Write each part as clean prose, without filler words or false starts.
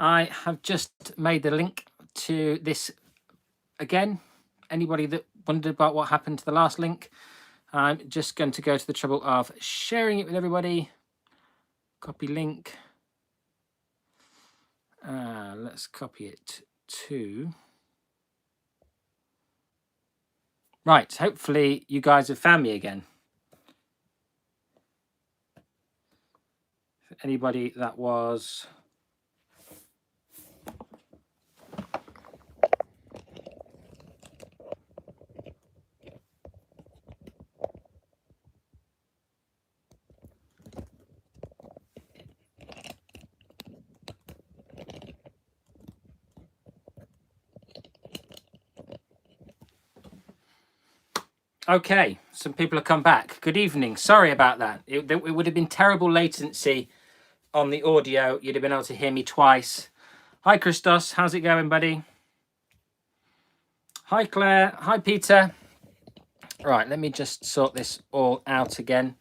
I have just made the link to this again. Anybody that wondered about what happened to the last link, I'm just going to go to the trouble of sharing it with everybody. Copy link. Let's copy it to... Right, hopefully you guys have found me again. Anybody that was... Okay, some people have come back. Good evening. Sorry about that. It would have been terrible latency on the audio. You'd have been able to hear me twice. Hi, Christos. How's it going, buddy? Hi, Claire. Hi, Peter. Right, let me just sort this all out again.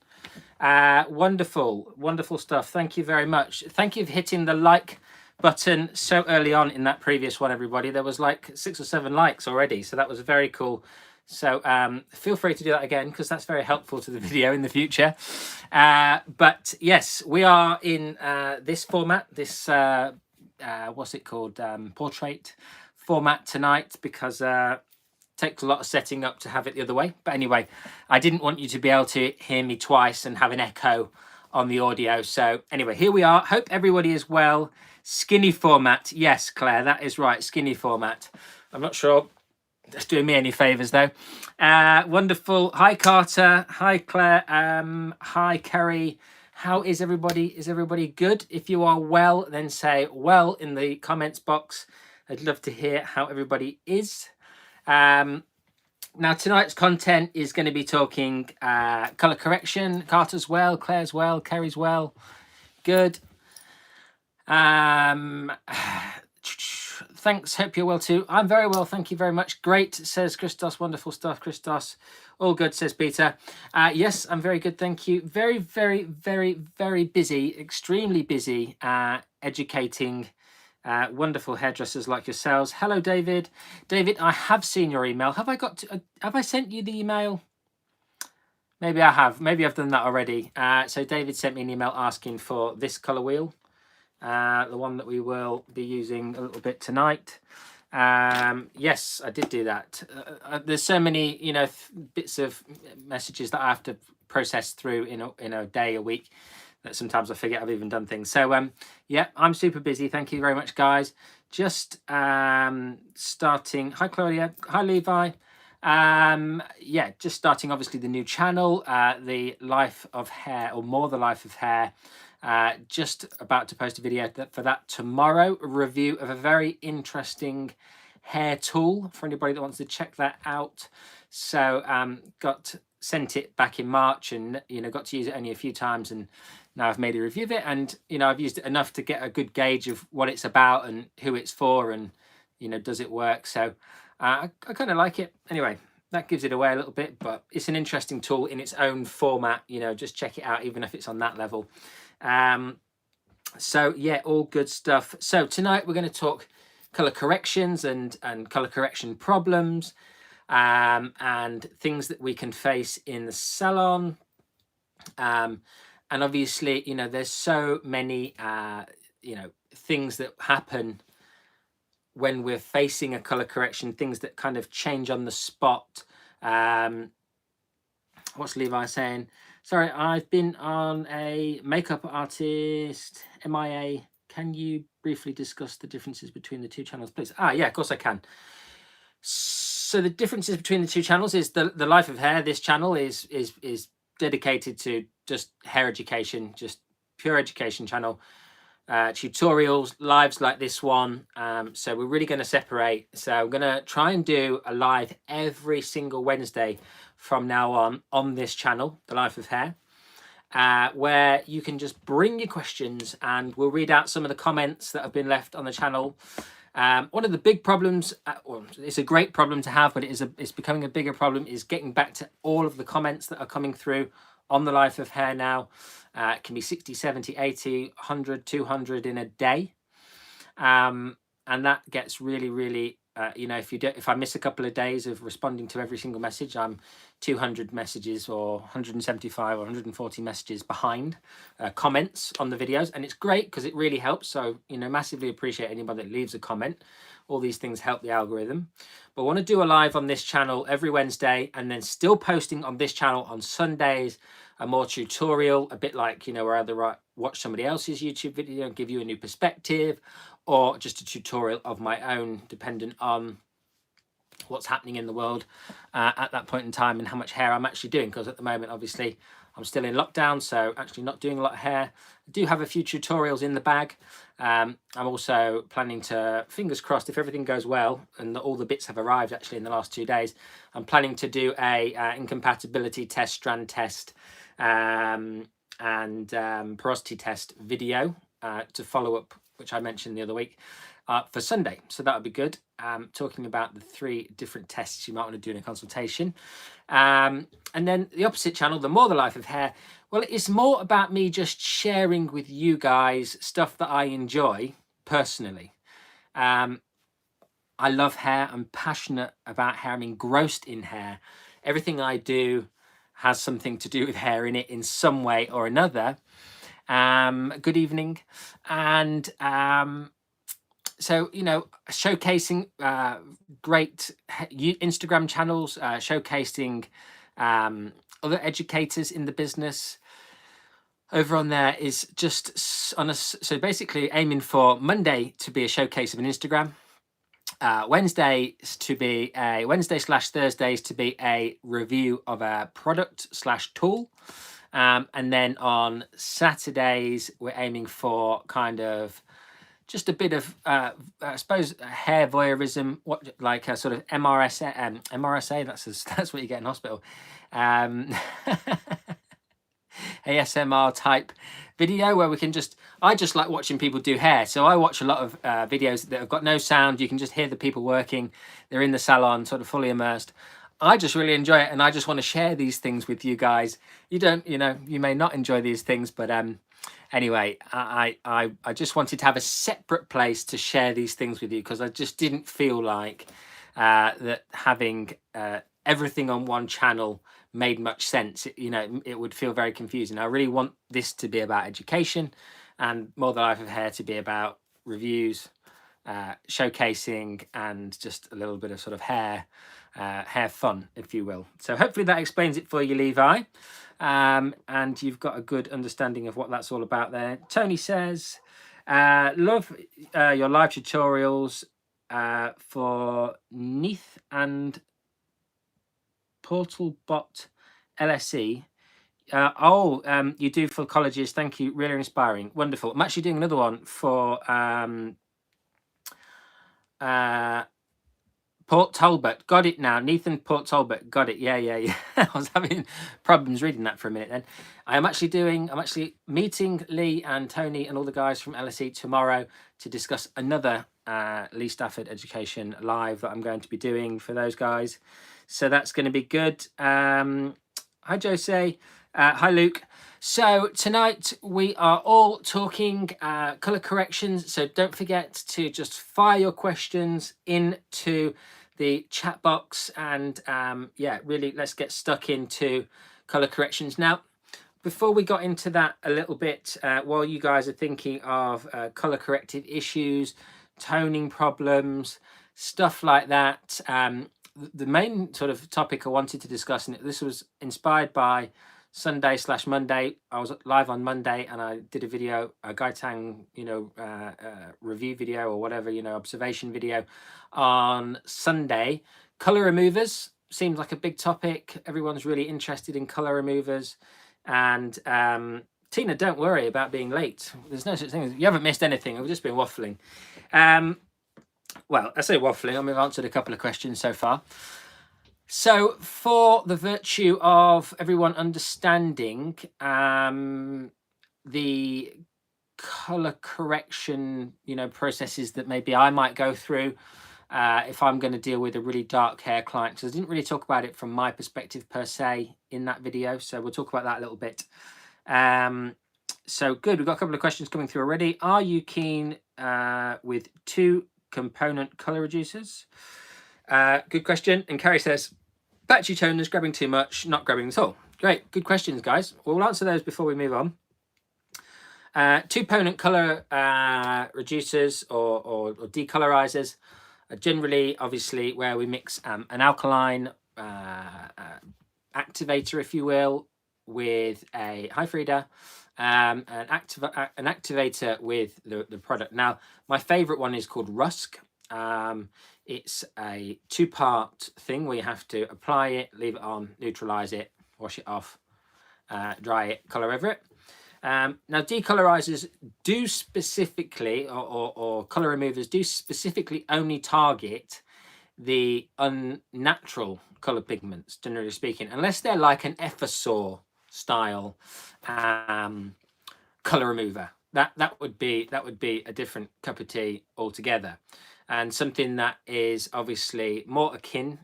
Wonderful, wonderful stuff. Thank you very much. Thank you for hitting the like button so early on in that previous one, everybody. There was like 6 or 7 likes already, so that was very cool. So feel free to do that again, because that's very helpful to the video in the future. But yes, we are in this format, this, what's it called, portrait format tonight, because it takes a lot of setting up to have it the other way. But anyway, I didn't want you to be able to hear me twice and have an echo on the audio. So anyway, here we are. Hope everybody is well. Skinny format. Yes, Claire, that is right. Skinny format. I'm not sure that's doing me any favors though. Wonderful. Hi, Carter. Hi, Claire. Hi, Kerry. How is everybody? Is everybody good? If you are well, then say well in the comments box. I'd love to hear how everybody is. Now, tonight's content is going to be talking color correction. Carter's well, Claire's well, Kerry's well. Good. Thanks. Hope you're well too. I'm very well. Thank you very much. Great, says Christos. Wonderful stuff, Christos. All good, says Peter. Yes, I'm very good. Thank you. Very, very, very, very busy. Extremely busy educating wonderful hairdressers like yourselves. Hello, David. David, I have seen your email. Have I got to, have I sent you the email? Maybe I have. Maybe I've done that already. So David sent me an email asking for this color wheel. The one that we will be using a little bit tonight. Yes, I did do that. There's so many, you know, bits of messages that I have to process through in a day, a week, that sometimes I forget I've even done things. So yeah, I'm super busy. Thank you very much, guys. Just starting. Hi, Claudia. Hi, Levi. Yeah, just starting obviously the new channel, the Life of Hair, or More the Life of Hair. Just about to post a video for that tomorrow. A review of a very interesting hair tool for anybody that wants to check that out. So got sent it back in March, and you know, got to use it only a few times, and now I've made a review of it, and you know, I've used it enough to get a good gauge of what it's about and who it's for, and you know, does it work. So I kind of like it. Anyway, that gives it away a little bit, but it's an interesting tool in its own format. You know, just check it out, even if it's on that level. So yeah, all good stuff. So tonight we're going to talk color corrections and color correction problems, and things that we can face in the salon. And obviously, you know, there's so many you know, things that happen when we're facing a color correction, things that kind of change on the spot. What's Levi saying? Sorry, I've been on a makeup artist MIA. Can you briefly discuss the differences between the two channels, please? Yeah, of course I can. So the differences between the two channels is the Life of Hair. This channel is dedicated to just hair education, just pure education channel. Tutorials, lives like this one. So we're really going to separate. So I'm going to try and do a live every single Wednesday from now on this channel, The Life of Hair, where you can just bring your questions and we'll read out some of the comments that have been left on the channel. One of the big problems, well, it's a great problem to have, but it's becoming a bigger problem, is getting back to all of the comments that are coming through on The Life of Hair now. It can be 60, 70, 80, 100, 200 in a day. And that gets really, really, you know, if I miss a couple of days of responding to every single message, I'm 200 messages or 175 or 140 messages behind comments on the videos. And it's great because it really helps. So, you know, massively appreciate anybody that leaves a comment. All these things help the algorithm. But I want to do a live on this channel every Wednesday, and then still posting on this channel on Sundays, a more tutorial, a bit like, you know, where either watch somebody else's YouTube video and give you a new perspective, or just a tutorial of my own, dependent on what's happening in the world at that point in time and how much hair I'm actually doing. Because at the moment, obviously, I'm still in lockdown, so actually not doing a lot of hair. I do have a few tutorials in the bag. I'm also planning to, fingers crossed, if everything goes well and all the bits have arrived actually in the last 2 days, I'm planning to do a incompatibility test, strand test, and porosity test video to follow up, which I mentioned the other week, for Sunday. So that would be good. Talking about the 3 different tests you might want to do in a consultation. And then the opposite channel, the More the Life of Hair. Well, it's more about me just sharing with you guys stuff that I enjoy personally. I love hair. I'm passionate about hair. I'm engrossed in hair. Everything I do has something to do with hair in it in some way or another. Good evening. And so, you know, showcasing great Instagram channels, showcasing other educators in the business. Over on there is just on us. So basically aiming for Monday to be a showcase of an Instagram. Wednesdays to be a Wednesday/Thursdays to be a review of a product/tool. And then on Saturdays, we're aiming for kind of just a bit of, I suppose, hair voyeurism, like a sort of MRSA, that's what you get in hospital. ASMR type video where we can I just like watching people do hair. So I watch a lot of videos that have got no sound. You can just hear the people working. They're in the salon, sort of fully immersed. I just really enjoy it, and I just want to share these things with you guys. You don't, you know, you may not enjoy these things, but anyway, I just wanted to have a separate place to share these things with you, because I just didn't feel like that having everything on one channel made much sense. You know, it would feel very confusing. I really want this to be about education, and More the Life of Hair to be about reviews, showcasing, and just a little bit of sort of hair fun, if you will. So hopefully that explains it for you, Levi, and you've got a good understanding of what that's all about there. Tony says, love your live tutorials for Neath and Portalbot LSE. You do for colleges. Thank you. Really inspiring. Wonderful. I'm actually doing another one for Port Talbot. Got it now. Nathan Port Talbot. Got it. Yeah. I was having problems reading that for a minute then. I'm actually meeting Lee and Tony and all the guys from LSE tomorrow to discuss another Lee Stafford Education live that I'm going to be doing for those guys. So that's going to be good. Hi, Jose. Hi, Luke. So tonight we are all talking colour corrections. So don't forget to just fire your questions into the chat box, and yeah, really let's get stuck into colour corrections. Now, before we got into that a little bit, while you guys are thinking of colour corrective issues, toning problems, stuff like that, the main sort of topic I wanted to discuss, and this was inspired by Sunday/Monday. I was live on Monday and I did a video, a Gaitang, review video or whatever, observation video on Sunday. Color removers seems like a big topic. Everyone's really interested in color removers. And Tina, don't worry about being late. There's no such thing as, you haven't missed anything. I've just been waffling. Well, I say waffling. I mean, I've answered a couple of questions so far. So for the virtue of everyone understanding the color correction, processes that maybe I might go through if I'm going to deal with a really dark hair client, because I didn't really talk about it from my perspective per se in that video. So we'll talk about that a little bit. So good. We've got a couple of questions coming through already. Are you keen with 2-component color reducers? Good question. And Carrie says, patchy toners, grabbing too much, not grabbing at all. Great. Good questions, guys. We'll answer those before we move on. 2-component color reducers or decolorizers are generally, obviously, where we mix an alkaline activator, if you will, with a high Frida, an activator with the product. Now, my favorite one is called Rusk. It's a 2-part thing where you have to apply it, leave it on, neutralize it, wash it off, dry it, color over it. Now, decolorizers do specifically, or color removers do specifically only target the unnatural color pigments, generally speaking, unless they're like an Effasaw style color remover. That would be a different cup of tea altogether, and something that is obviously more akin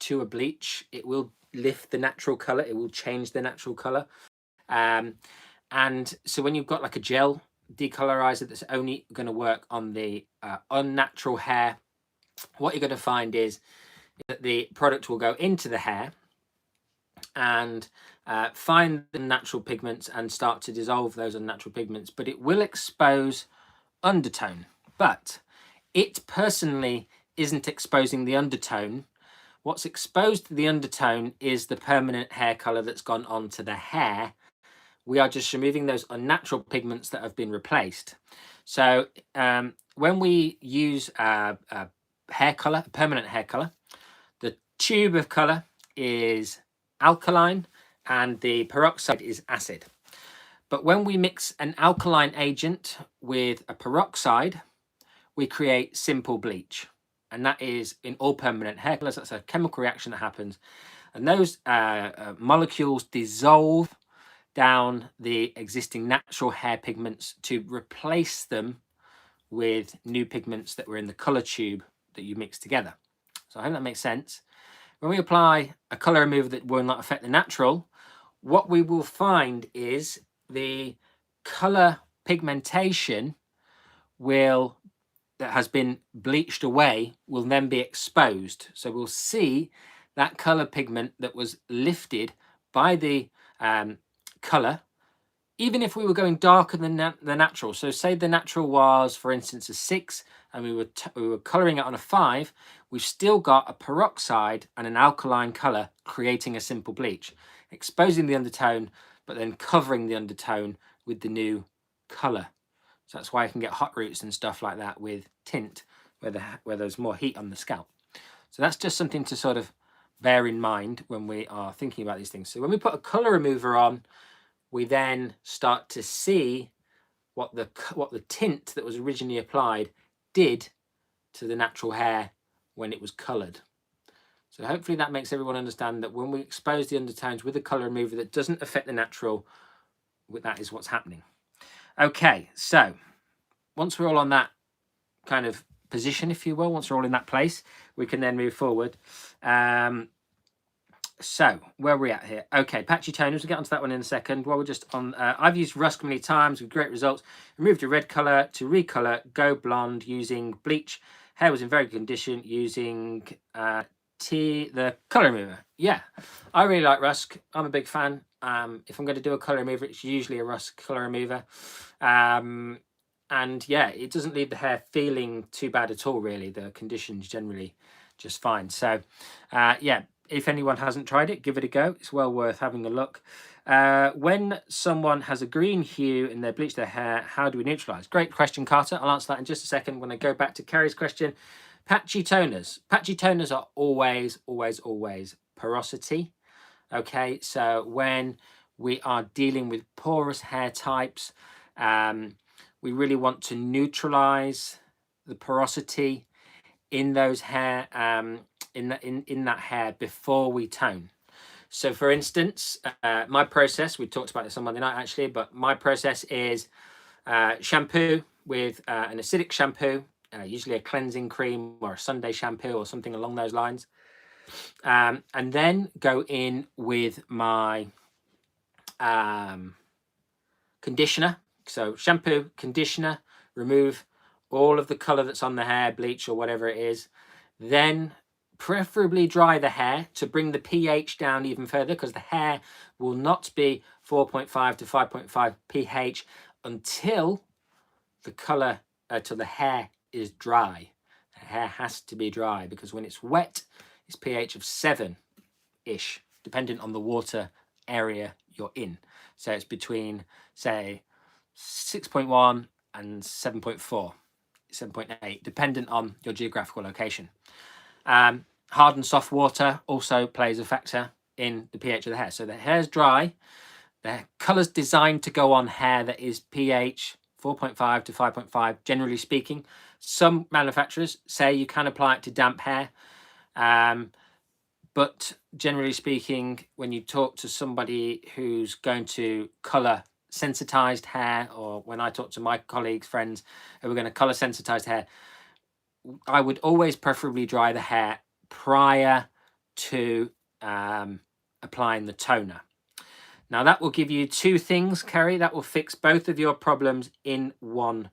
to a bleach. It will lift the natural color. It will change the natural color. And so when you've got like a gel decolorizer that's only going to work on the unnatural hair, what you're going to find is that the product will go into the hair and find the natural pigments and start to dissolve those unnatural pigments, but it will expose undertone. But it personally isn't exposing the undertone. What's exposed to the undertone is the permanent hair color that's gone onto the hair. We are just removing those unnatural pigments that have been replaced. So when we use a hair color, a permanent hair color, the tube of color is alkaline and the peroxide is acid. But when we mix an alkaline agent with a peroxide, we create simple bleach. And that is in all permanent hair colors. That's a chemical reaction that happens. And those molecules dissolve down the existing natural hair pigments to replace them with new pigments that were in the color tube that you mix together. So I hope that makes sense. When we apply a color remover that will not affect the natural, what we will find is the color pigmentation that has been bleached away will then be exposed. So we'll see that color pigment that was lifted by the color, even if we were going darker than the natural. So say the natural was, for instance, a 6 and we were coloring it on a 5, we've still got a peroxide and an alkaline color creating a simple bleach, exposing the undertone, but then covering the undertone with the new color. So that's why I can get hot roots and stuff like that with tint, where there's more heat on the scalp. So that's just something to sort of bear in mind when we are thinking about these things. So when we put a color remover on, we then start to see what the tint that was originally applied did to the natural hair when it was colored. So hopefully that makes everyone understand that when we expose the undertones with a color remover that doesn't affect the natural, that is what's happening. Okay, so once we're all on that kind of position, if you will, once we're all in that place, we can then move forward. So where are we at here? Okay, patchy toners, we'll get onto that one in a second. While we're just on, I've used Rusk many times with great results. Removed a red color to recolor, go blonde using bleach. Hair was in very good condition using the color remover. Yeah, I really like Rusk. I'm a big fan. If I'm going to do a color remover, it's usually a Rusk color remover. And yeah, it doesn't leave the hair feeling too bad at all, really. The condition's generally just fine. So yeah, if anyone hasn't tried it, give it a go. It's well worth having a look. When someone has a green hue and they bleach their hair, how do we neutralize? Great question, Carter. I'll answer that in just a second when I go back to Carrie's question. Patchy toners. Patchy toners are always, always, always porosity. Okay, so when we are dealing with porous hair types, we really want to neutralize the porosity in those hair, in that hair before we tone. So for instance, my process, we talked about this on Monday night actually, but my process is shampoo with an acidic shampoo, usually a cleansing cream or a Sunday shampoo or something along those lines. And then go in with my conditioner. So shampoo, conditioner, remove all of the color that's on the hair, bleach or whatever it is. Then preferably dry the hair to bring the pH down even further, because the hair will not be 4.5 to 5.5 pH until the color, till the hair is dry. The hair has to be dry, because when it's wet, it's pH of 7-ish, depending on the water area you're in. So it's between, say, 6.1 and 7.4, 7.8, dependent on your geographical location. Hard and soft water also plays a factor in the pH of the hair. So the hair's dry, the colour's designed to go on hair that is pH 4.5 to 5.5, generally speaking. Some manufacturers say you can apply it to damp hair, but generally speaking, when you talk to somebody who's going to colour sensitized hair, or when I talk to my colleagues, friends who are going to colour sensitized hair, I would always preferably dry the hair prior to applying the toner. Now that will give you two things, Kerry. That will fix both of your problems in one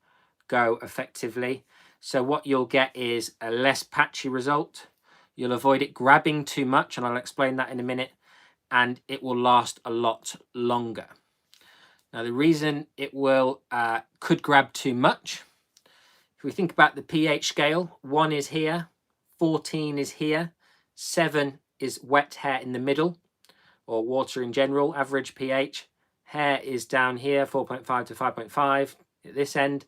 go effectively. So what you'll get is a less patchy result. You'll avoid it grabbing too much, and I'll explain that in a minute, and it will last a lot longer. Now the reason it will could grab too much, if we think about the pH scale, 1 is here, 14 is here, 7 is wet hair in the middle, or water in general, average pH. Hair is down here, 4.5 to 5.5 at this end.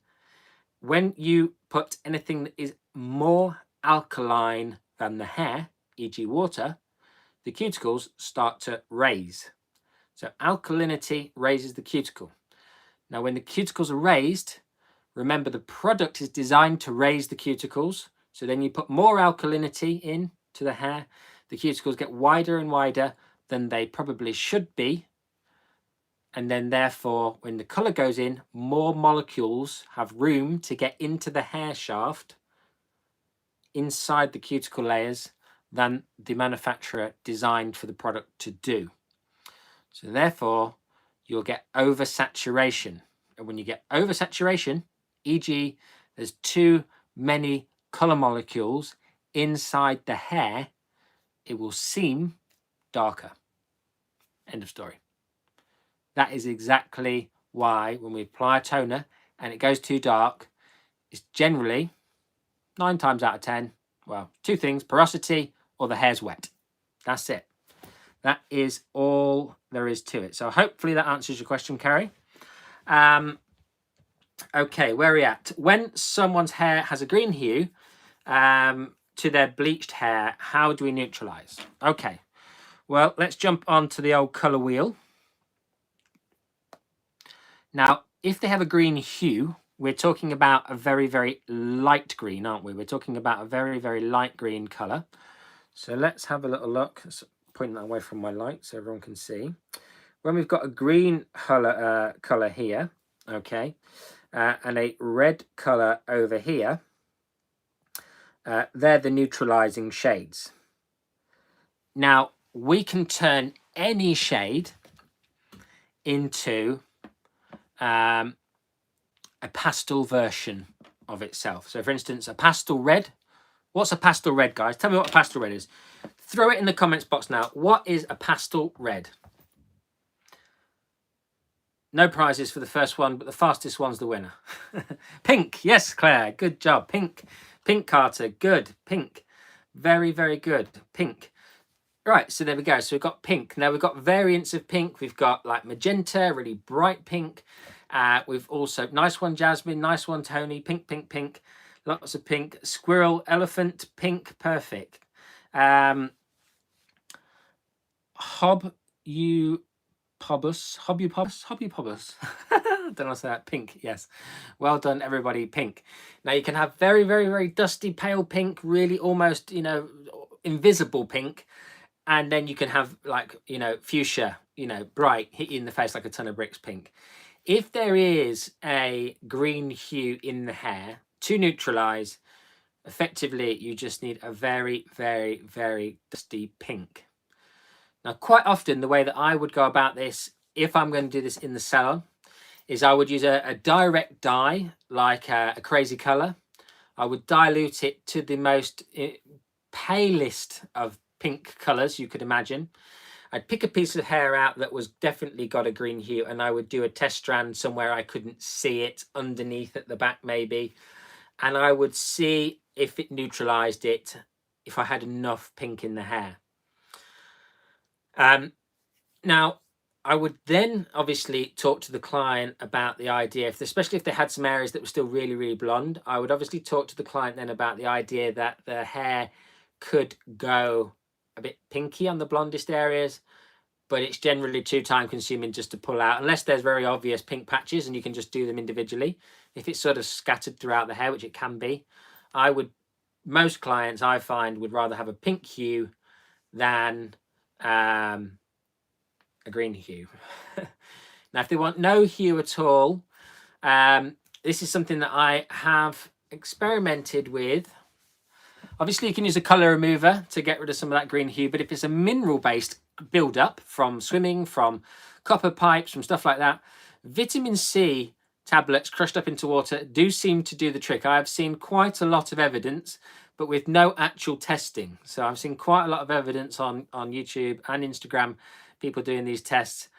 When you put anything that is more alkaline than the hair, e.g. water, the cuticles start to raise. So alkalinity raises the cuticle. Now when the cuticles are raised, remember the product is designed to raise the cuticles. So then you put more alkalinity in to the hair, the cuticles get wider and wider than they probably should be. And then therefore, when the colour goes in, more molecules have room to get into the hair shaft inside the cuticle layers than the manufacturer designed for the product to do. So therefore, you'll get oversaturation. And when you get oversaturation, e.g. there's too many colour molecules inside the hair, it will seem darker. End of story. That is exactly why when we apply a toner and it goes too dark, it's generally 9 times out of 10, well, two things: porosity or the hair's wet. That's it. That is all there is to it. So hopefully that answers your question, Kerry. Okay, where are we at? When someone's hair has a green hue to their bleached hair, how do we neutralize? Okay, well, let's jump onto the old colour wheel. Now, if they have a green hue, we're talking about a very, very light green, aren't we? We're talking about a very, very light green colour. So let's have a little look. Let's point that away from my light so everyone can see. When we've got a green colour here, okay, and a red colour over here, they're the neutralising shades. Now, we can turn any shade into a pastel version of itself. So for instance, a pastel red. What's a pastel red, guys? Tell me what a pastel red is. Throw it in the comments box now. What is a pastel red? No prizes for the first one, but the fastest one's the winner. Pink. Yes, Claire. Good job. Pink. Pink, Carter. Good. Pink. Very, very good. Pink. Right, so there we go. So we've got pink. Now we've got variants of pink. We've got like magenta, really bright pink. We've also, nice one, Jasmine. Nice one, Tony. Pink, pink, pink. Lots of pink. Squirrel, elephant, pink, perfect. Hobby Pobus. I don't know how to say that. Pink, yes. Well done, everybody. Pink. Now you can have very, very, very dusty, pale pink, really almost, you know, invisible pink. And then you can have like, you know, fuchsia, you know, bright, hit you in the face like a ton of bricks pink. If there is a green hue in the hair to neutralize, effectively, you just need a very, very, very dusty pink. Now, quite often, the way that I would go about this, if I'm going to do this in the salon, is I would use a direct dye, like a crazy color. I would dilute it to the most palest of pink colors you could imagine. I'd pick a piece of hair out that was definitely got a green hue, and I would do a test strand somewhere I couldn't see it, underneath at the back maybe, and I would see if it neutralized it, if I had enough pink in the hair. Now, I would then obviously talk to the client about the idea, especially if they had some areas that were still really, really blonde. I would obviously talk to the client then about the idea that the hair could go a bit pinky on the blondest areas, but it's generally too time consuming just to pull out, unless there's very obvious pink patches and you can just do them individually. If it's sort of scattered throughout the hair, which it can be, most clients I find would rather have a pink hue than a green hue. Now, if they want no hue at all, this is something that I have experimented with. Obviously, you can use a colour remover to get rid of some of that green hue, but if it's a mineral-based build-up from swimming, from copper pipes, from stuff like that, vitamin C tablets crushed up into water do seem to do the trick. I have seen quite a lot of evidence, but with no actual testing. So I've seen quite a lot of evidence on YouTube and Instagram, people doing these tests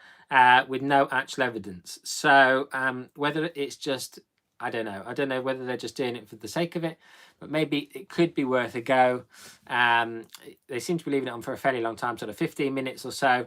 with no actual evidence. So whether it's just, I don't know whether they're just doing it for the sake of it, but maybe it could be worth a go. They seem to be leaving it on for a fairly long time, sort of 15 minutes or so.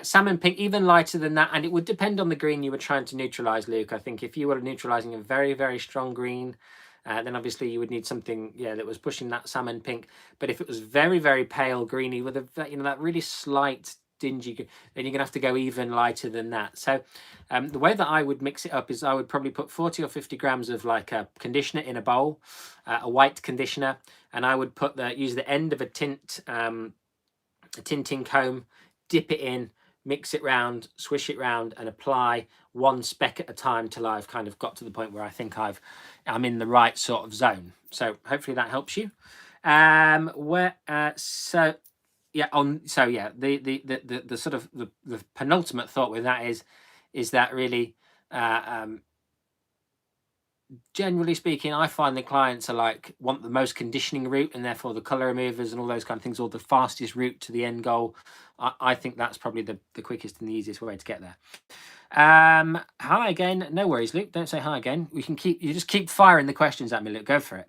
Salmon pink, even lighter than that, and it would depend on the green you were trying to neutralize, Luke. I think if you were neutralizing a very, very strong green, then obviously you would need something, that was pushing that salmon pink. But if it was very, very pale greeny with a, that really slight dingy, then you're gonna have to go even lighter than that. So the way that I would mix it up is I would probably put 40 or 50 grams of like a conditioner in a bowl, a white conditioner, and I would use the end of a tinting comb, dip it in, mix it round, swish it round, and apply one speck at a time till I've kind of got to the point where I think I'm in the right sort of zone. So hopefully that helps you. The sort of the penultimate thought with that is that really, generally speaking, I find the clients are want the most conditioning route, and therefore the color removers and all those kind of things, or the fastest route to the end goal. I think that's probably the quickest and the easiest way to get there. Hi again. No worries, Luke. Don't say hi again. You just keep firing the questions at me, Luke. Go for it.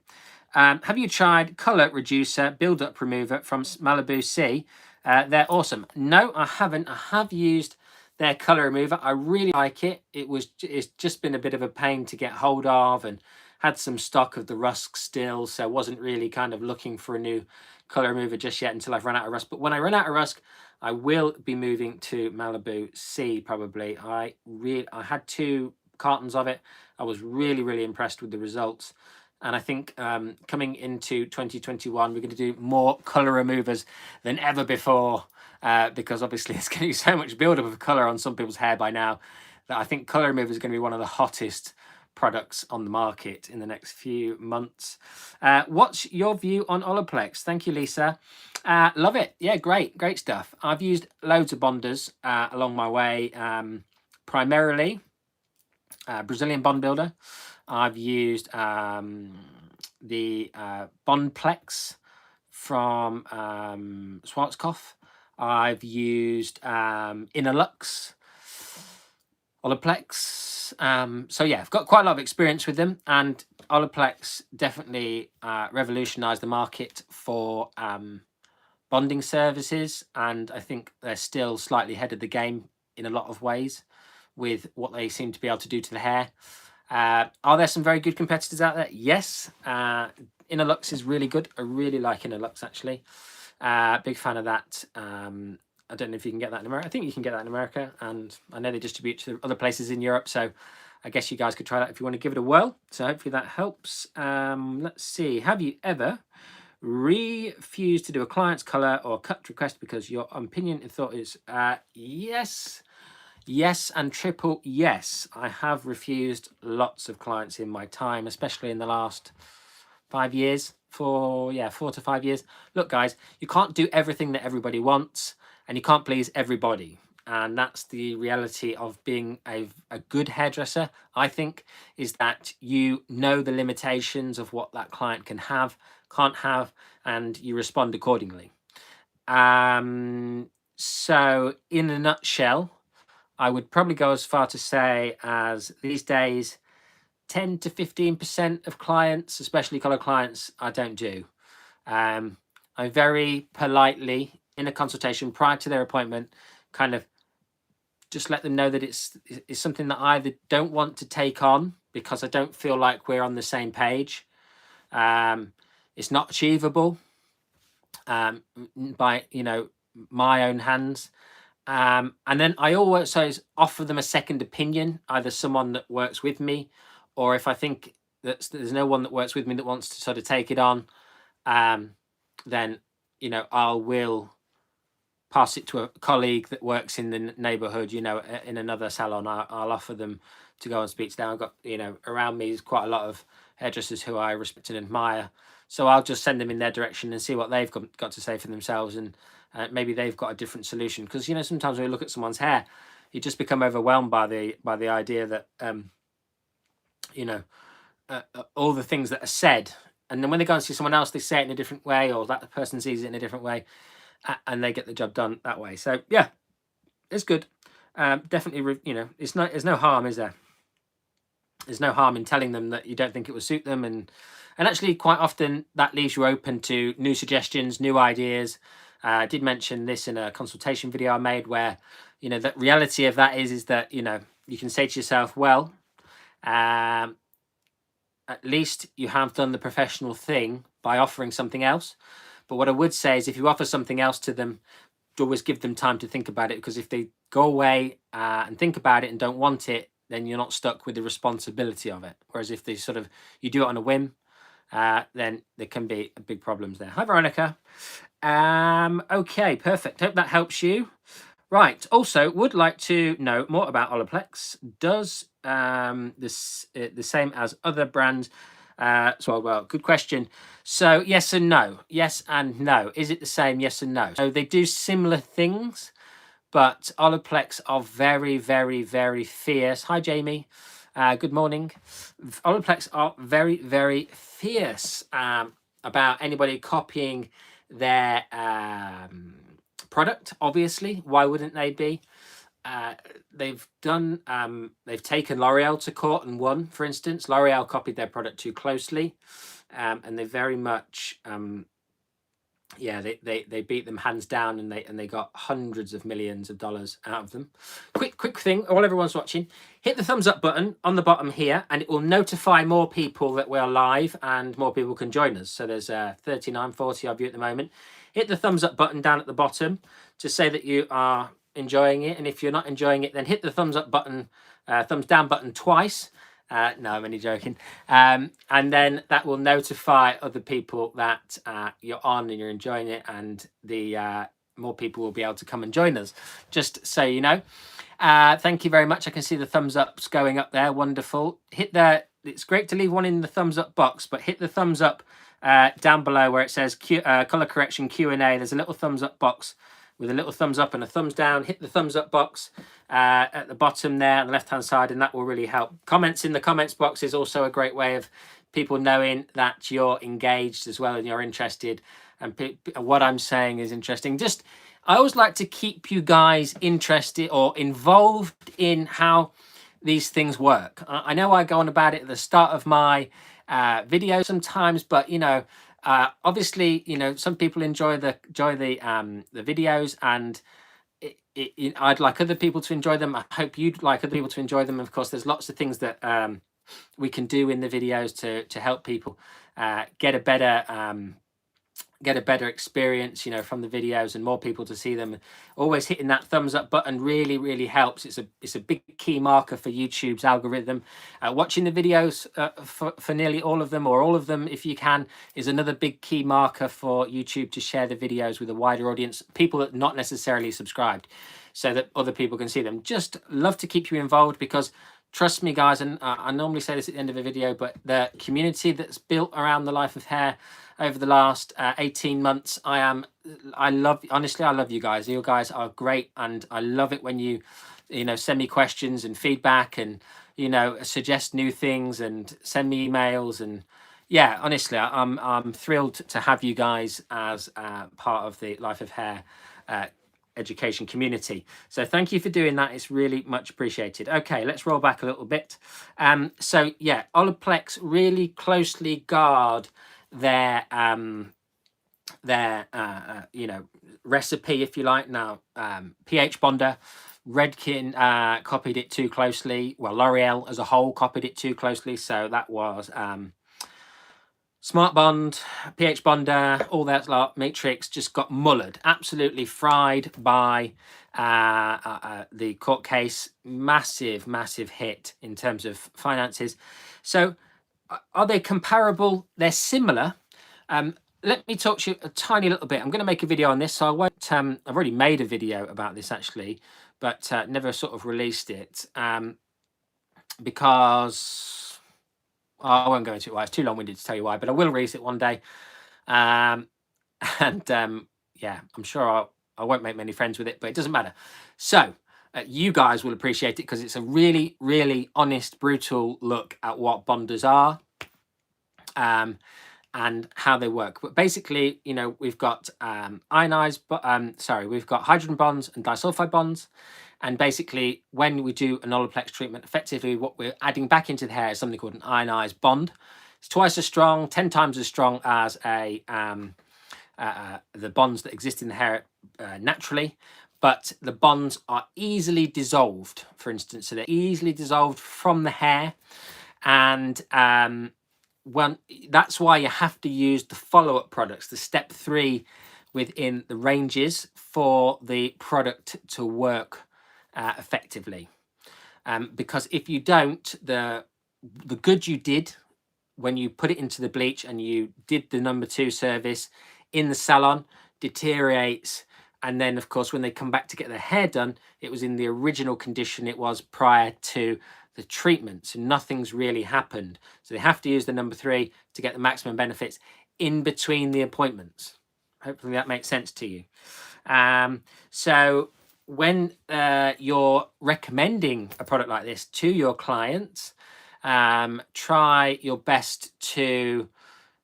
Have you tried color reducer build-up remover from Malibu Sea? They're awesome. No, I haven't. I have used their color remover. I really like it. It's just been a bit of a pain to get hold of, and had some stock of the Rusk still, so wasn't really kind of looking for a new color remover just yet until I've run out of Rusk. But when I run out of Rusk, I will be moving to Malibu Sea probably. I had 2 cartons of it. I was really, really impressed with the results. And I think coming into 2021, we're going to do more colour removers than ever before, because obviously it's going to be so much build-up of colour on some people's hair by now that I think colour remover is going to be one of the hottest products on the market in the next few months. What's your view on Olaplex? Thank you, Lisa. Love it. Yeah, great stuff. I've used loads of bonders along my way, primarily Brazilian Bond Builder. I've used the Bondplex from Schwarzkopf. I've used Innerlux, Olaplex. So yeah, I've got quite a lot of experience with them, and Olaplex definitely revolutionized the market for bonding services, and I think they're still slightly ahead of the game in a lot of ways with what they seem to be able to do to the hair. Are there some very good competitors out there? Yes. Innerlux is really good. I really like Innerlux, actually. Big fan of that. I don't know if you can get that in America. I think you can get that in America, and I know they distribute to other places in Europe, so I guess you guys could try that if you want to give it a whirl. So hopefully that helps. Let's see. Have you ever refused to do a client's colour or cut request because your opinion and thought is yes and triple yes. I have refused lots of clients in my time, especially in the last 5 years. 4 to 5 years. Look, guys, you can't do everything that everybody wants, and you can't please everybody. and that's the reality of being a good hairdresser, I think, is that you know the limitations of what that client can have, can't have, and you respond accordingly. So in a nutshell, I would probably go as far to say as these days, 10 to 15% of clients, especially color clients, I don't do. I very politely, in a consultation prior to their appointment, kind of just let them know that it's something that I either don't want to take on because I don't feel like we're on the same page. It's not achievable by, you know, my own hands. And then I always offer them a second opinion, either someone that works with me, or if I think that there's no one that works with me that wants to sort of take it on, then, you know, I will pass it to a colleague that works in the neighborhood, you know, in another salon. I'll offer them to go and speak to them. I've got, you know, around me is quite a lot of hairdressers who I respect and admire. So I'll just send them in their direction and see what they've got to say for themselves. And maybe they've got a different solution. Because, you know, sometimes when you look at someone's hair, you just become overwhelmed by the idea that, you know, all the things that are said. And then when they go and see someone else, they say it in a different way, or that person sees it in a different way, and they get the job done that way. So yeah, it's good. Definitely, you know, there's no harm, is there? There's no harm in telling them that you don't think it will suit them, and actually quite often that leaves you open to new suggestions, new ideas. I did mention this in a consultation video I made, where, you know, the reality of that is that, you know, you can say to yourself, well, at least you have done the professional thing by offering something else. But what I would say is, if you offer something else to them, always give them time to think about it, because if they go away and think about it and don't want it, then you're not stuck with the responsibility of it. Whereas if they sort of, you do it on a whim, then there can be big problems there. Hi, Veronica. Okay, perfect. Hope that helps you. Right. Also, would like to know more about Olaplex. Does this the same as other brands? So, well, good question. So, yes and no. Yes and no. Is it the same? Yes and no. So they do similar things, but Olaplex are very, very, very fierce. Hi, Jamie. Good morning. Olaplex are very, very fierce about anybody copying their product. Obviously, why wouldn't they be? They've taken L'Oreal to court and won. For instance, L'Oreal copied their product too closely, and they very much they beat them hands down, and they got hundreds of millions of dollars out of them. Quick thing, while everyone's watching, hit the thumbs up button on the bottom here, and it will notify more people that we're live and more people can join us. So there's 40 of you at the moment. Hit the thumbs up button down at the bottom to say that you are enjoying it, and if you're not enjoying it, then hit the thumbs up button, thumbs down button twice. No, I'm only joking. And then that will notify other people that you're on and you're enjoying it, and the more people will be able to come and join us, just so you know. Thank you very much. I can see the thumbs ups going up there. Wonderful. It's great to leave one in the thumbs up box, but hit the thumbs up down below where it says color correction Q&A. There's a little thumbs up box with a little thumbs up and a thumbs down. Hit the thumbs up box at the bottom there on the left hand side, and that will really help. Comments in the comments box is also a great way of people knowing that you're engaged as well and you're interested, and what I'm saying is interesting. I always like to keep you guys interested or involved in how these things work. I know I go on about it at the start of my video sometimes, but you know, obviously, you know, some people enjoy the videos, and I'd like other people to enjoy them. I hope you'd like other people to enjoy them. Of course, there's lots of things that we can do in the videos to help people get a better experience, you know, from the videos, and more people to see them. Always hitting that thumbs up button really helps. It's a big key marker for YouTube's algorithm. Watching the videos for nearly all of them, or all of them if you can, is another big key marker for YouTube to share the videos with a wider audience, people that not necessarily subscribed, so that other people can see them. Just love to keep you involved, because trust me, guys, and I normally say this at the end of a video, but the community that's built around the life of hair over the last 18 months. I love, honestly, I love you guys. You guys are great, and I love it when you send me questions and feedback, and suggest new things and send me emails. And yeah, honestly, I'm thrilled to have you guys as part of the Life of Hair education community. So thank you for doing that. It's really much appreciated. Okay, let's roll back a little bit. So yeah, Olaplex really closely guard their recipe, if you like. Now, pH bonder, Redken copied it too closely. Well, L'Oreal as a whole copied it too closely. So that was Smart Bond, pH Bonder, all that lot, Matrix just got mullered, absolutely fried by the court case. Massive, massive hit in terms of finances. So are they comparable? They're similar. Let me talk to you a tiny little bit. I'm going to make a video on this, so I won't. I've already made a video about this actually, but never sort of released it because I won't go into it why. It's too long-winded to tell you why, but I will release it one day. Yeah, I'm sure I won't make many friends with it, but it doesn't matter. So you guys will appreciate it because it's a really, really honest, brutal look at what bonders are and how they work. But basically, we've got we've got hydrogen bonds and disulfide bonds. And basically, when we do an Olaplex treatment, effectively what we're adding back into the hair is something called an ionized bond. It's twice as strong, 10 times as strong as the bonds that exist in the hair naturally. But the bonds are easily dissolved, for instance. So they're easily dissolved from the hair. And that's why you have to use the follow-up products, the step 3 within the ranges for the product to work effectively, because if you don't, the good you did when you put it into the bleach and you did the number 2 service in the salon deteriorates, and then of course when they come back to get their hair done, it was in the original condition it was prior to the treatment, so nothing's really happened. So they have to use the number 3 to get the maximum benefits in between the appointments. Hopefully that makes sense to you. So when you're recommending a product like this to your clients, try your best to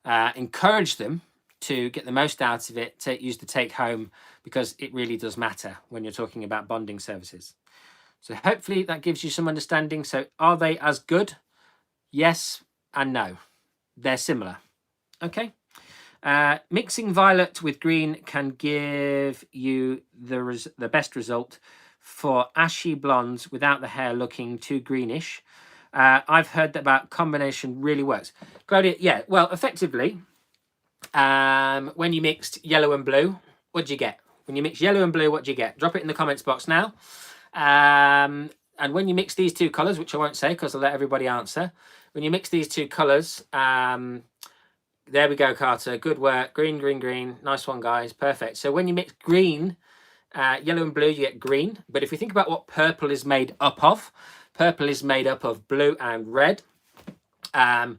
encourage them to get the most out of it, to use the take home, because it really does matter when you're talking about bonding services. So hopefully that gives you some understanding. So are they as good? Yes and no. They're similar. Okay. Mixing violet with green can give you the best result for ashy blondes without the hair looking too greenish. I've heard that about combination really works. Claudia, yeah, well, effectively, when you mixed yellow and blue, what do you get? When you mix yellow and blue, what do you get? Drop it in the comments box now. And when you mix these 2 colours, which I won't say because I'll let everybody answer. When you mix these 2 colours, there we go, Carter. Good work. Green, green, green. Nice one, guys. Perfect. So when you mix green, yellow and blue, you get green. But if we think about what purple is made up of, purple is made up of blue and red. And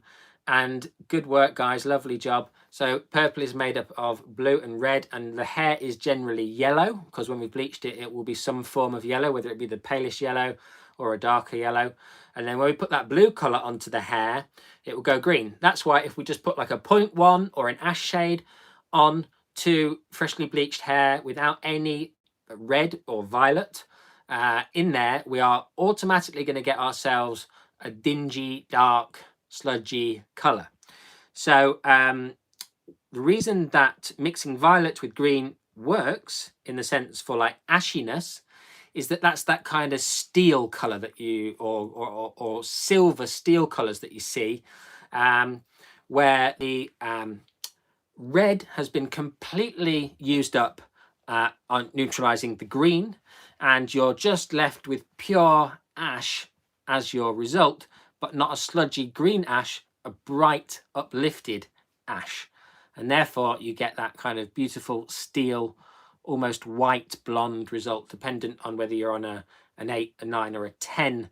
good work, guys. Lovely job. So purple is made up of blue and red, and the hair is generally yellow because when we bleached it, it will be some form of yellow, whether it be the palest yellow or a darker yellow. And then when we put that blue color onto the hair, it will go green. That's why if we just put like a 0.1 or an ash shade on to freshly bleached hair without any red or violet in there, we are automatically going to get ourselves a dingy, dark, sludgy color. So the reason that mixing violet with green works in the sense for like ashiness is that that's that kind of steel color that you, or silver steel colors that you see, where the red has been completely used up on neutralizing the green, and you're just left with pure ash as your result, but not a sludgy green ash, a bright uplifted ash. And therefore you get that kind of beautiful steel, almost white blonde result, dependent on whether you're on an 8, a 9 or a 10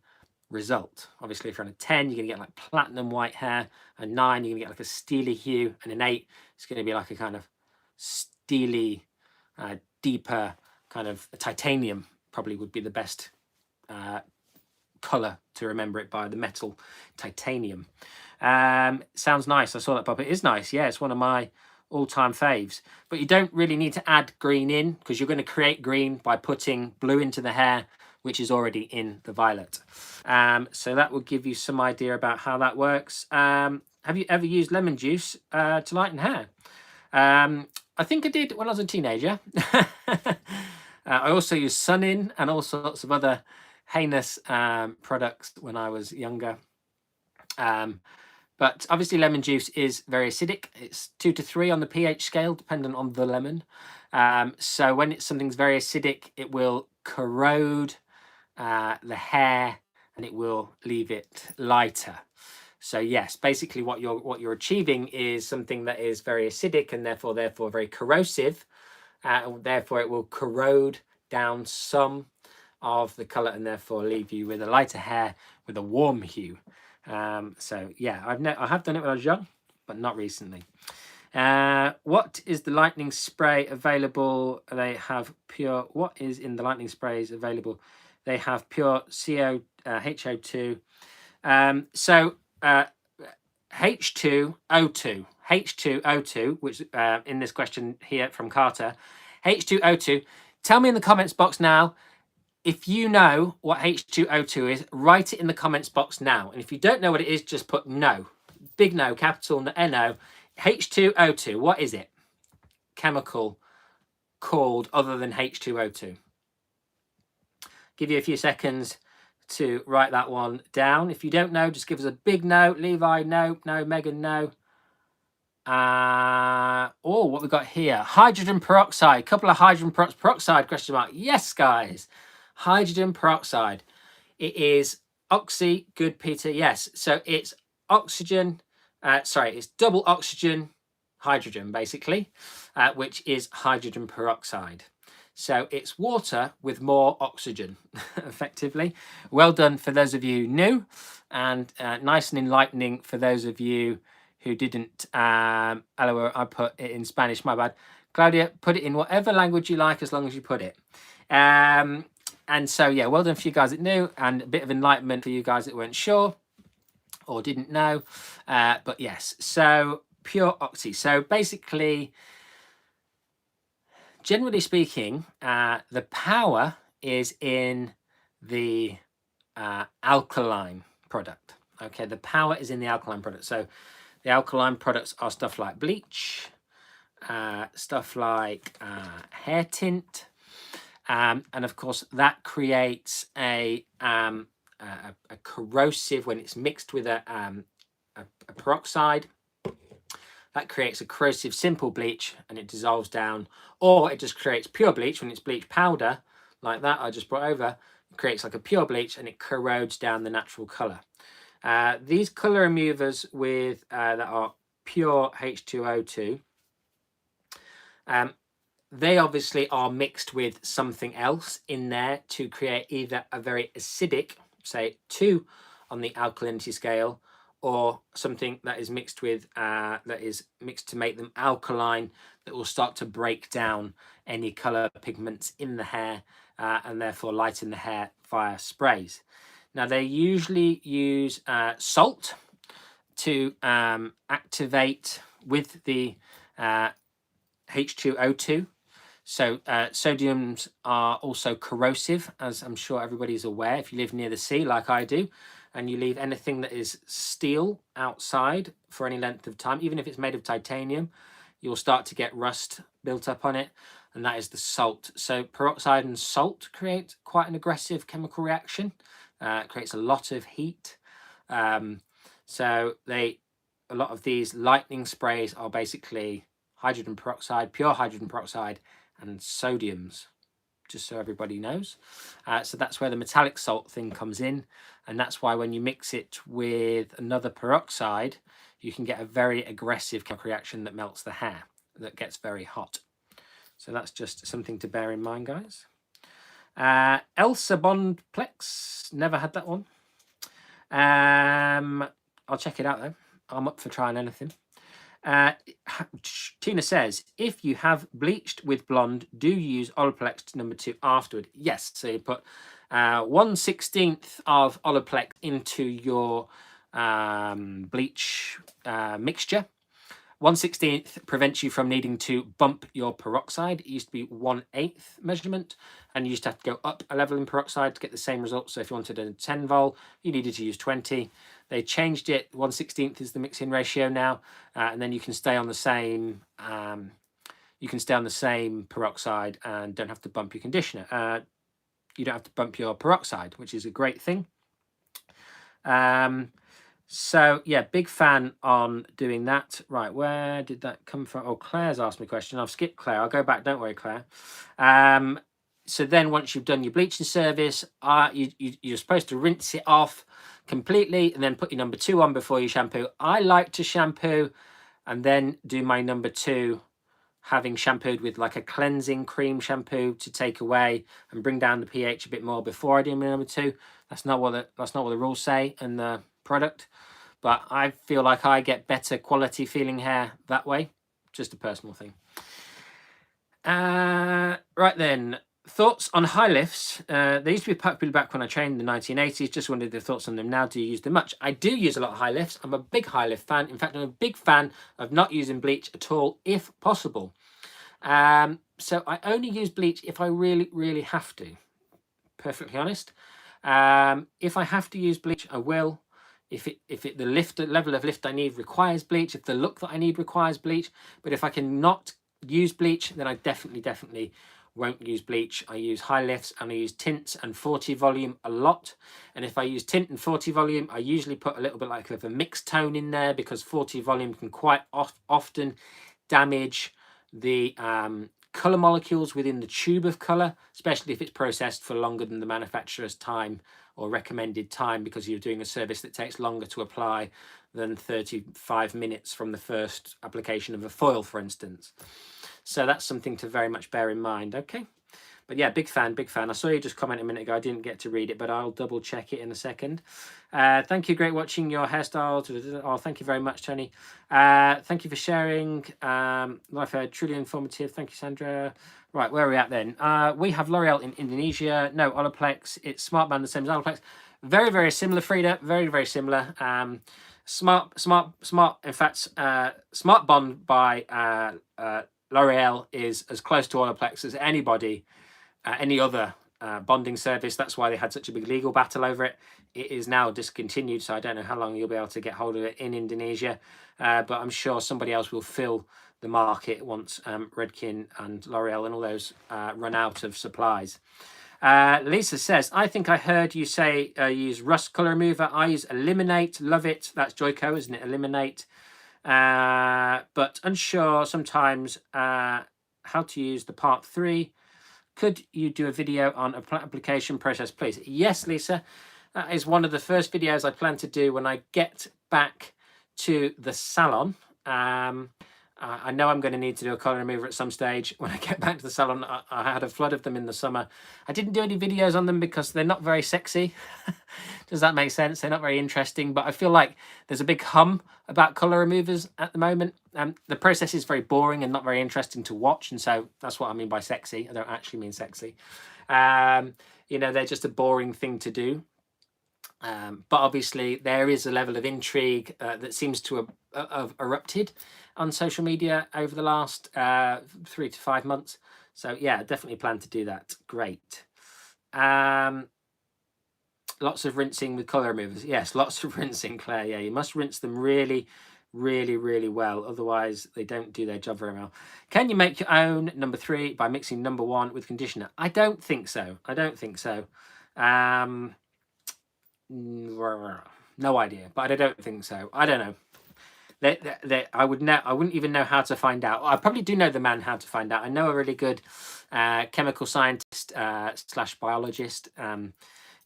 result. Obviously, if you're on a 10, you're going to get like platinum white hair. A 9, you're going to get like a steely hue. And an 8, it's going to be like a kind of steely, deeper kind of titanium, probably would be the best color to remember it by, the metal titanium. Sounds nice. I saw that pop. It is nice. Yeah, it's one of my all-time faves. But you don't really need to add green in, because you're going to create green by putting blue into the hair, which is already in the violet. So that will give you some idea about how that works. Have you ever used lemon juice to lighten hair? I think I did when I was a teenager. I also used Sun-In and all sorts of other heinous products when I was younger. But obviously lemon juice is very acidic. It's 2 to 3 on the pH scale, dependent on the lemon. So when something's very acidic, it will corrode the hair and it will leave it lighter. So yes, basically what you're achieving is something that is very acidic and therefore very corrosive. Therefore it will corrode down some of the color and therefore leave you with a lighter hair with a warm hue. So yeah, I have done it when I was young, but not recently. What is the lightening spray available? They have pure. What is in the lightening sprays available? They have pure HO2. H2O2. H2O2, which in this question here from Carter. H2O2. Tell me in the comments box now. If you know what H2O2 is, write it in the comments box now. And if you don't know what it is, just put no. Big no, capital NO. H2O2, what is it? Chemical called other than H2O2. Give you a few seconds to write that one down. If you don't know, just give us a big no. Levi, no. Megan, no. Oh, what we got here? Hydrogen peroxide. Couple of hydrogen peroxide question mark. Yes, guys. Hydrogen peroxide. It is oxy. Good, Peter. Yes. So it's oxygen. It's double oxygen hydrogen, basically, which is hydrogen peroxide. So it's water with more oxygen, effectively. Well done for those of you new, and nice and enlightening for those of you who didn't. I put it in Spanish, my bad. Claudia, put it in whatever language you like as long as you put it. And so, yeah, well done for you guys that knew, and a bit of enlightenment for you guys that weren't sure or didn't know. But yes, so pure oxy. So basically, generally speaking, the power is in the alkaline product. Okay, the power is in the alkaline product. So the alkaline products are stuff like bleach, stuff like hair tint, and of course that creates a corrosive when it's mixed with a peroxide. That creates a corrosive simple bleach and it dissolves down, or it just creates pure bleach when it's bleach powder like that I just brought over. It creates like a pure bleach and it corrodes down the natural color. These color removers with that are pure H2O2, they obviously are mixed with something else in there to create either a very acidic, say 2 on the alkalinity scale, or something that is mixed with to make them alkaline, that will start to break down any color pigments in the hair and therefore lighten the hair via sprays. Now they usually use salt to activate with the H2O2. So sodiums are also corrosive, as I'm sure everybody's aware. If you live near the sea like I do, and you leave anything that is steel outside for any length of time, even if it's made of titanium, you'll start to get rust built up on it, and that is the salt. So peroxide and salt create quite an aggressive chemical reaction. It creates a lot of heat. So a lot of these lightning sprays are basically hydrogen peroxide, pure hydrogen peroxide, and sodiums, just so everybody knows. So that's where the metallic salt thing comes in, and that's why when you mix it with another peroxide, you can get a very aggressive chemical reaction that melts the hair, that gets very hot. So that's just something to bear in mind, guys. Elsa Bondplex, never had that one. I'll check it out though. I'm up for trying anything. Tina says, if you have bleached with blonde, do you use Olaplex number 2 afterward? Yes. So you put 1/16 of Olaplex into your bleach mixture. 1/16 prevents you from needing to bump your peroxide. It used to be 1/8 measurement, and you used to have to go up a level in peroxide to get the same result. So if you wanted a 10 vol, you needed to use 20. They changed it. 1/16 is the mixing ratio now, and then you can stay on the same. You can stay on the same peroxide and don't have to bump your conditioner. You don't have to bump your peroxide, which is a great thing. So yeah, big fan on doing that. Right, where did that come from? Oh, Claire's asked me a question. I've skipped Claire. I'll go back. Don't worry, Claire. So then once you've done your bleaching service, you're supposed to rinse it off completely and then put your number 2 on before you shampoo. I like to shampoo and then do my number 2, having shampooed with like a cleansing cream shampoo to take away and bring down the pH a bit more before I do my number 2. That's not what the rules say in the product, but I feel like I get better quality feeling hair that way. Just a personal thing. Right then, thoughts on high lifts. They used to be popular back when I trained in the 1980s. Just wondered the thoughts on them now. Do you use them much? I do use a lot of high lifts. I'm a big high lift fan. In fact, I'm a big fan of not using bleach at all if possible. So I only use bleach if I really have to. Perfectly honest. If I have to use bleach, I will. If the level of lift I need requires bleach, if the look that I need requires bleach, but if I can not use bleach, then I definitely won't use bleach. I use high lifts and I use tints and 40 volume a lot. And if I use tint and 40 volume, I usually put a little bit like of a mixed tone in there, because 40 volume can quite often damage the color molecules within the tube of color, especially if it's processed for longer than the manufacturer's time or recommended time, because you're doing a service that takes longer to apply than 35 minutes from the first application of a foil, for instance. So that's something to very much bear in mind. Okay. But yeah, big fan, big fan. I saw you just comment a minute ago. I didn't get to read it, but I'll double check it in a second. Thank you. Great watching your hairstyle. Oh, thank you very much, Tony. Thank you for sharing. Life truly informative. Thank you, Sandra. Right, where are we at then? We have L'Oreal in Indonesia. No, Olaplex. It's Smart Band, the same as Olaplex. Very similar, Frida. Very similar. Smart. In fact, Smart Bond by L'Oreal is as close to Olaplex as anybody. Any other bonding service. That's why they had such a big legal battle over it. It is now discontinued, so I don't know how long you'll be able to get hold of it in Indonesia, but I'm sure somebody else will fill the market once Redken and L'Oreal and all those run out of supplies. Lisa says, I think I heard you say use rust color remover. I use Eliminate, love it. That's Joico, isn't it? Eliminate. But unsure sometimes how to use the part 3. Could you do a video on application process, please? Yes, Lisa. That is one of the first videos I plan to do when I get back to the salon. I know I'm going to need to do a colour remover at some stage when I get back to the salon. I had a flood of them in the summer. I didn't do any videos on them because they're not very sexy. Does that make sense? They're not very interesting, but I feel like there's a big hum about colour removers at the moment. The process is very boring and not very interesting to watch, and so that's what I mean by sexy. I don't actually mean sexy. You know, they're just a boring thing to do. But obviously there is a level of intrigue that seems to have erupted on social media over the last 3 to 5 months. So yeah, definitely plan to do that. Great. Lots of rinsing with colour removers. Yes, lots of rinsing, Claire. Yeah, you must rinse them really well. Otherwise, they don't do their job very well. Can you make your own number 3 by mixing number 1 with conditioner? I don't think so. I don't think so. No idea, but I don't think so. I don't know. I wouldn't even know how to find out. I probably do know the man how to find out. I know a really good chemical scientist / biologist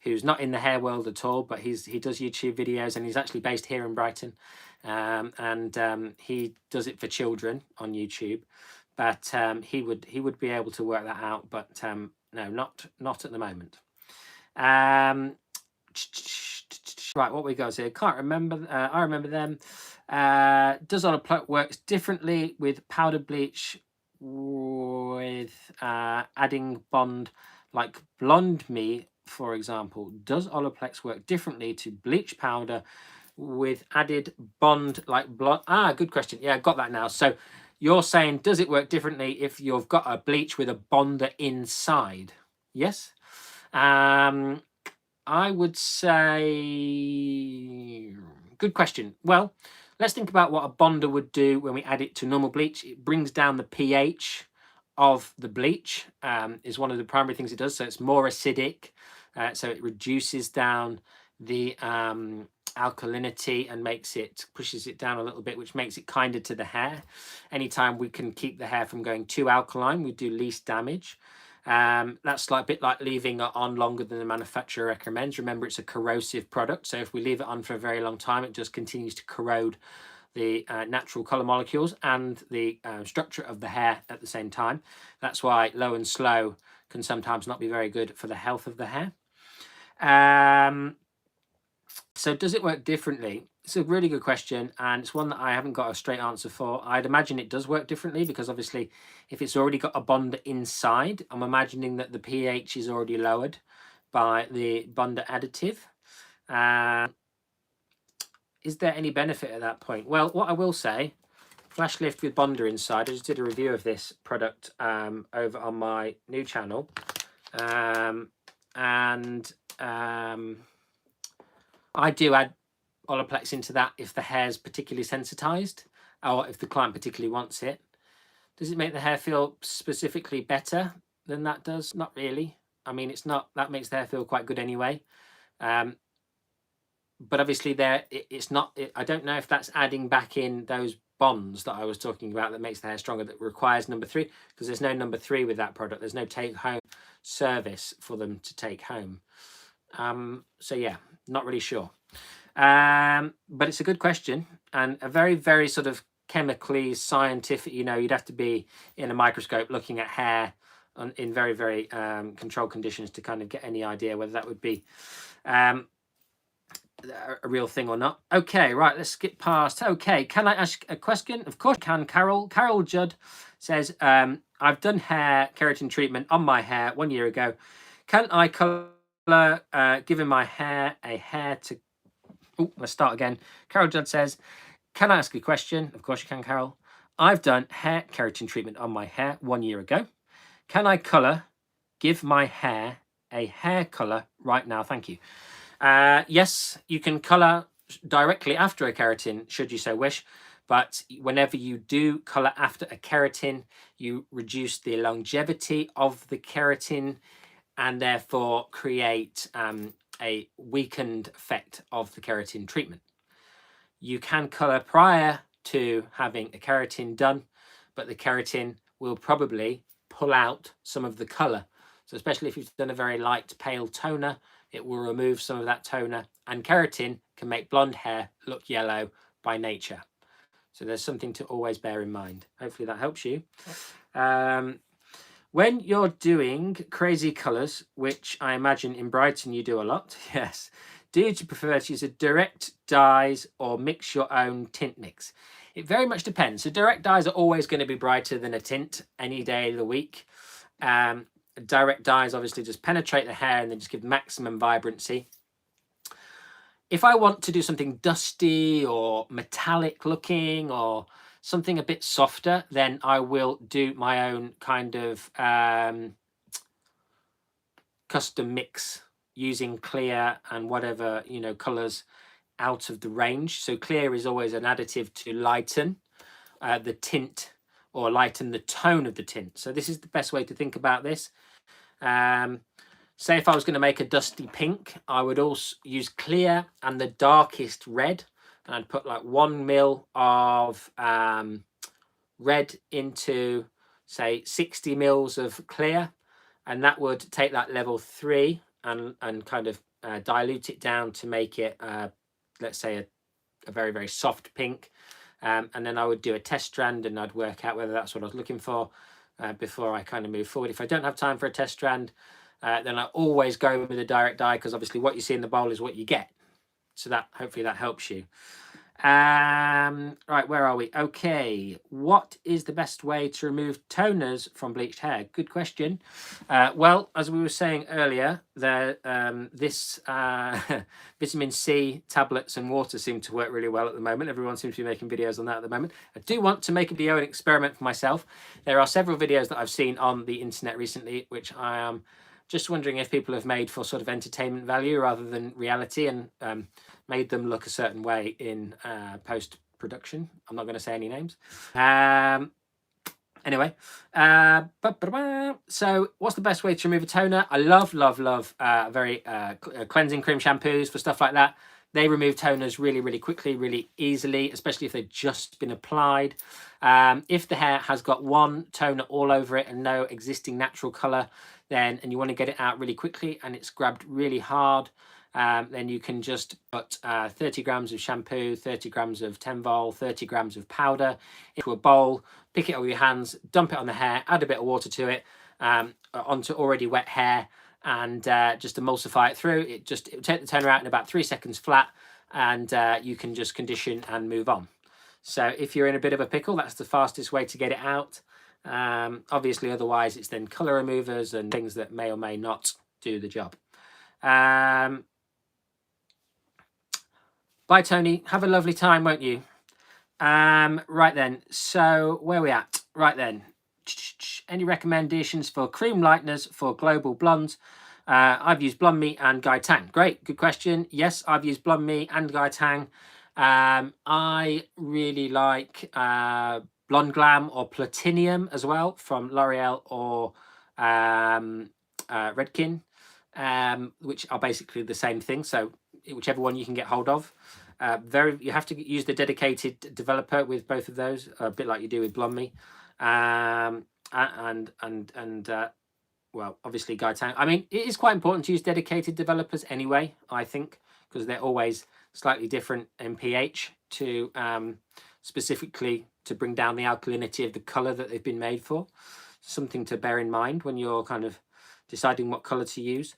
who's not in the hair world at all, but he does YouTube videos, and he's actually based here in Brighton, and he does it for children on YouTube. But he would be able to work that out. But no, not at the moment. Right, what we got here? Can't remember. I remember them. Does Olaplex works differently with powder bleach with adding bond like Blonde Me, for example? Does Olaplex work differently to bleach powder with added bond like blonde? Good question. Yeah, got that now. So you're saying, does it work differently if you've got a bleach with a bonder inside? Yes. I would say, good question. Well, let's think about what a bonder would do when we add it to normal bleach. It brings down the pH of the bleach, is one of the primary things it does. So it's more acidic. So it reduces down the alkalinity and pushes it down a little bit, which makes it kinder to the hair. Anytime we can keep the hair from going too alkaline, we do least damage. That's like a bit like leaving it on longer than the manufacturer recommends. Remember, it's a corrosive product, so if we leave it on for a very long time, it just continues to corrode the natural color molecules and the structure of the hair at the same time. That's why low and slow can sometimes not be very good for the health of the hair. So does it work differently? It's a really good question, and it's one that I haven't got a straight answer for. I'd imagine it does work differently because obviously if it's already got a bonder inside, I'm imagining that the pH is already lowered by the bonder additive. Is there any benefit at that point? Well, what I will say, Flash Lift with bonder inside, I just did a review of this product over on my new channel. I do add Olaplex into that if the hair's particularly sensitized or if the client particularly wants it. Does it make the hair feel specifically better than that does? Not really. I mean, it's not, that makes the hair feel quite good anyway. But obviously it's not, I don't know if that's adding back in those bonds that I was talking about that makes the hair stronger, that requires number 3, because there's no number 3 with that product. There's no take home service for them to take home. So yeah, not really sure. But it's a good question and a very, very sort of chemically scientific, you'd have to be in a microscope looking at hair in very, very controlled conditions to kind of get any idea whether that would be a real thing or not. Okay, right, let's skip past. Okay, can I ask a question? Of course can, Carol. Carol Judd says, I've done hair keratin treatment on my hair 1 year ago. Can I color giving my hair a hair to... Oh, let's start again. Carol Judd says, can I ask a question? Of course you can, Carol. I've done hair keratin treatment on my hair 1 year ago. Can I give my hair a hair color right now? Thank you. Yes, you can color directly after a keratin, should you so wish. But whenever you do color after a keratin, you reduce the longevity of the keratin and therefore create a weakened effect of the keratin treatment. You can color prior to having a keratin done, but the keratin will probably pull out some of the color. So especially if you've done a very light pale toner, it will remove some of that toner, and keratin can make blonde hair look yellow by nature. So there's something to always bear in mind. Hopefully that helps you. When you're doing crazy colors, which I imagine in Brighton you do a lot, yes, do you prefer to use a direct dyes or mix your own tint mix? It very much depends. So direct dyes are always going to be brighter than a tint any day of the week. Direct dyes obviously just penetrate the hair and then just give maximum vibrancy. If I want to do something dusty or metallic looking or something a bit softer, then I will do my own kind of custom mix using clear and whatever, colors out of the range. So clear is always an additive to lighten the tint or lighten the tone of the tint. So this is the best way to think about this. Say if I was going to make a dusty pink, I would also use clear and the darkest red, and I'd put like 1 ml of red into, say, 60 mils of clear, and that would take that level 3 and kind of dilute it down to make it, let's say, a very, very soft pink. And then I would do a test strand and I'd work out whether that's what I was looking for before I kind of move forward. If I don't have time for a test strand, then I always go with a direct dye, because obviously what you see in the bowl is what you get. So that, hopefully that helps you. Right, where are we? Okay, what is the best way to remove toners from bleached hair? Good question. Well, as we were saying earlier, this vitamin C tablets and water seem to work really well at the moment. Everyone seems to be making videos on that at the moment. I do want to make a video and experiment for myself. There are several videos that I've seen on the internet recently, which I am just wondering if people have made for sort of entertainment value rather than reality, and made them look a certain way in post-production. I'm not going to say any names. Anyway, so what's the best way to remove a toner? I love very cleansing cream shampoos for stuff like that. They remove toners really, really quickly, really easily, especially if they've just been applied. If the hair has got one toner all over it and no existing natural colour, then, and you want to get it out really quickly and it's grabbed really hard, then you can just put 30 grams of shampoo, 30 grams of Tenvol, 30 grams of powder into a bowl, pick it up with your hands, dump it on the hair, add a bit of water to it, onto already wet hair, and just emulsify it through. It will take the toner out in about 3 seconds flat, and you can just condition and move on. So if you're in a bit of a pickle, that's the fastest way to get it out. Obviously, otherwise it's then colour removers and things that may or may not do the job. Bye, Tony. Have a lovely time, won't you? Right then. So where are we at? Right then. Any recommendations for cream lighteners for global blondes? I've used Blonde Me and Guy Tang. Great, good question. Yes, I've used Blonde Me and Guy Tang. I really like Blonde Glam or Platinum as well from L'Oreal or Redken, which are basically the same thing. So whichever one you can get hold of. You have to use the dedicated developer with both of those, a bit like you do with Blonde Me, well, obviously Guy Tang. I mean, it is quite important to use dedicated developers anyway, I think, because they're always slightly different in pH to specifically to bring down the alkalinity of the color that they've been made for. Something to bear in mind when you're kind of deciding what color to use.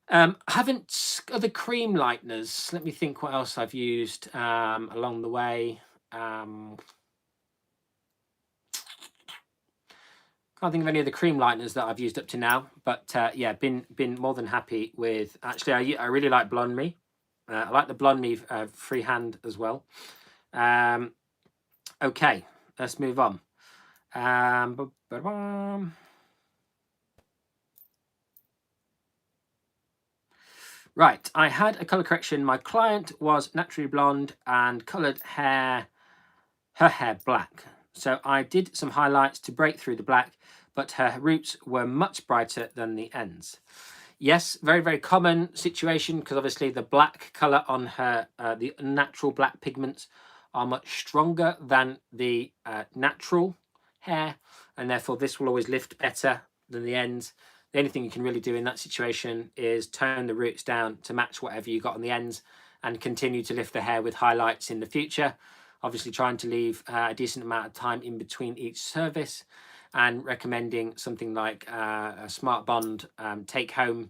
Haven't other cream lighteners. Let me think what else I've used along the way. Can't think of any of the cream lighteners that I've used up to now, but yeah, been more than happy with. Actually, I really like Blonde Me. I like the Blonde Me freehand as well. Okay, let's move on. Right, I had a colour correction. My client was naturally blonde and coloured her hair black. So I did some highlights to break through the black, but her roots were much brighter than the ends. Yes, very, very common situation, because obviously the black colour on her, the natural black pigments are much stronger than the natural hair, and therefore this will always lift better than the ends. The only thing you can really do in that situation is tone the roots down to match whatever you got on the ends and continue to lift the hair with highlights in the future. Obviously trying to leave a decent amount of time in between each service, and recommending something like a Smart Bond take home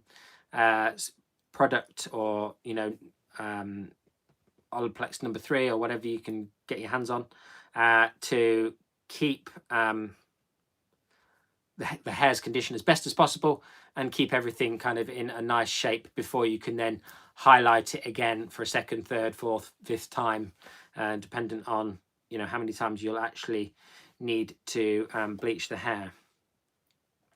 product, or, you know, Olaplex number 3 or whatever you can get your hands on, to keep the hair's condition as best as possible and keep everything kind of in a nice shape before you can then highlight it again for a second, third, fourth, fifth time, dependent on, you know, how many times you'll actually need to bleach the hair.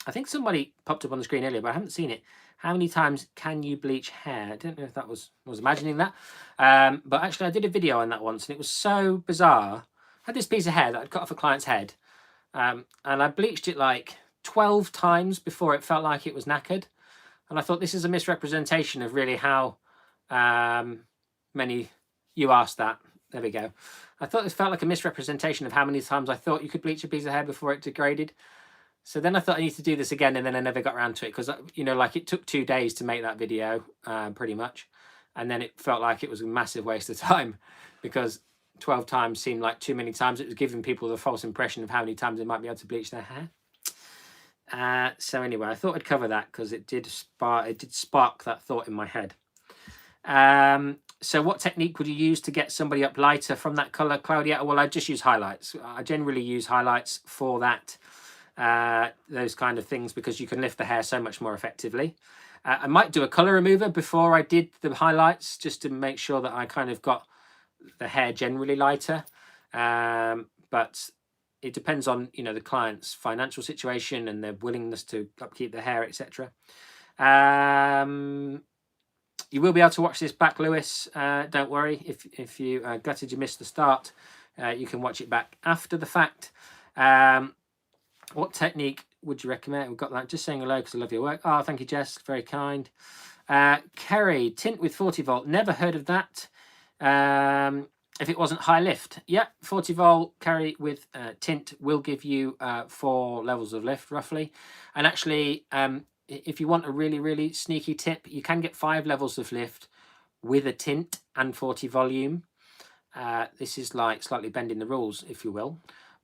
I think somebody popped up on the screen earlier, but I haven't seen it. How many times can you bleach hair? I don't know if that was imagining that, but actually I did a video on that once, and it was so bizarre. I had this piece of hair that I'd cut off a client's head, and I bleached it like 12 times before it felt like it was knackered. And I thought, this is a misrepresentation of really how many, you asked that, there we go. I thought this felt like a misrepresentation of how many times I thought you could bleach a piece of hair before it degraded. So then I thought I need to do this again, and then I never got around to it, because, you know, like, it took 2 days to make that video, pretty much. And then it felt like it was a massive waste of time, because 12 times seemed like too many times. It was giving people the false impression of how many times they might be able to bleach their hair. So anyway, I thought I'd cover that because it did spark that thought in my head. So what technique would you use to get somebody up lighter from that color, Claudia? Well, I just use highlights. I generally use highlights for that, those kind of things, because you can lift the hair so much more effectively. I might do a color remover before I did the highlights, just to make sure that I kind of got the hair generally lighter. But it depends on, you know, the client's financial situation and their willingness to upkeep their hair, etc. You will be able to watch this back, Lewis. Don't worry. If you gutted you missed the start, you can watch it back after the fact. What technique would you recommend? We've got that. Just saying hello because I love your work. Oh, thank you, Jess. Very kind. Kerry, tint with 40 volt. Never heard of that. If it wasn't high lift. Yeah, 40 volt Kerry with tint will give you 4 levels of lift roughly. And actually, if you want a really, really sneaky tip, you can get 5 levels of lift with a tint and 40 volume. This is like slightly bending the rules, if you will.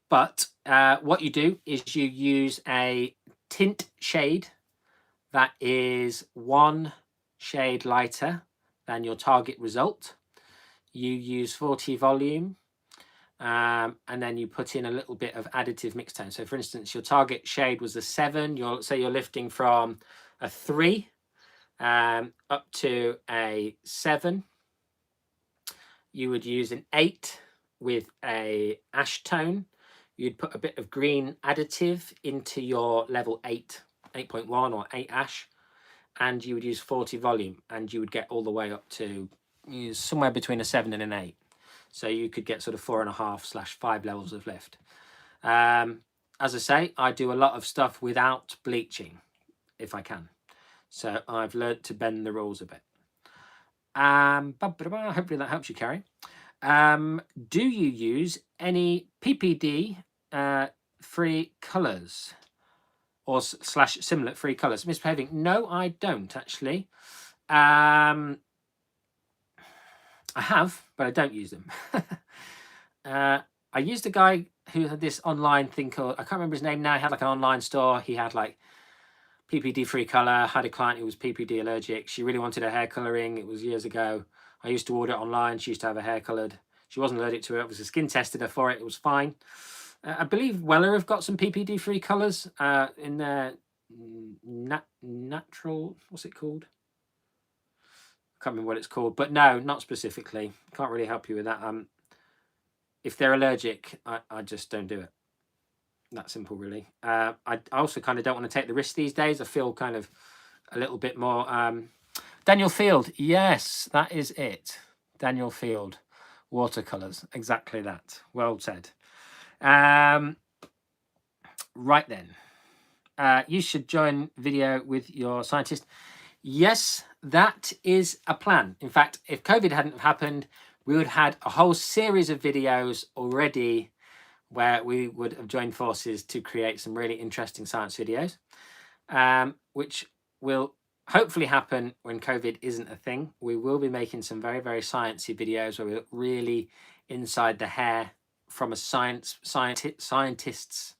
But what you do is you use a tint shade that is 1 shade lighter than your target result. You use 40 volume, and then you put in a little bit of additive mixed tone. So for instance, your target shade was a 7. Say you're lifting from a 3 up to a 7. You would use an 8 with a ash tone. You'd put a bit of green additive into your level 8, 8.1 or 8 ash, and you would use 40 volume, and you would get all the way up to somewhere between a 7 and an 8. So you could get sort of 4.5/5 levels of lift. As I say, I do a lot of stuff without bleaching, if I can. So I've learned to bend the rules a bit. Hopefully that helps you, Carrie. Do you use any PPD free colours or / similar free colours? Miss Paving, no, I don't actually. I have, but I don't use them. I used a guy who had this online thing called, I can't remember his name now. He had like an online store. He had like PPD free color. Had a client who was PPD allergic. She really wanted her hair coloring. It was years ago. I used to order it online. She used to have her hair colored. She wasn't allergic to it. I was a skin tested her for it. It was fine. I believe Weller have got some PPD free colors in their natural, what's it called? I can't remember what it's called, but no, not specifically. Can't really help you with that. If they're allergic, I just don't do it. That simple, really. I also kind of don't want to take the risk these days. I feel kind of a little bit more. Daniel Field, yes, that is it. Daniel Field, watercolors, exactly that. Well said. Right then, you should join video with your scientist. Yes, that is a plan. In fact, if COVID hadn't happened, we would have had a whole series of videos already where we would have joined forces to create some really interesting science videos, which will hopefully happen when COVID isn't a thing. We will be making some very, very sciencey videos where we look really inside the hair from a scientist's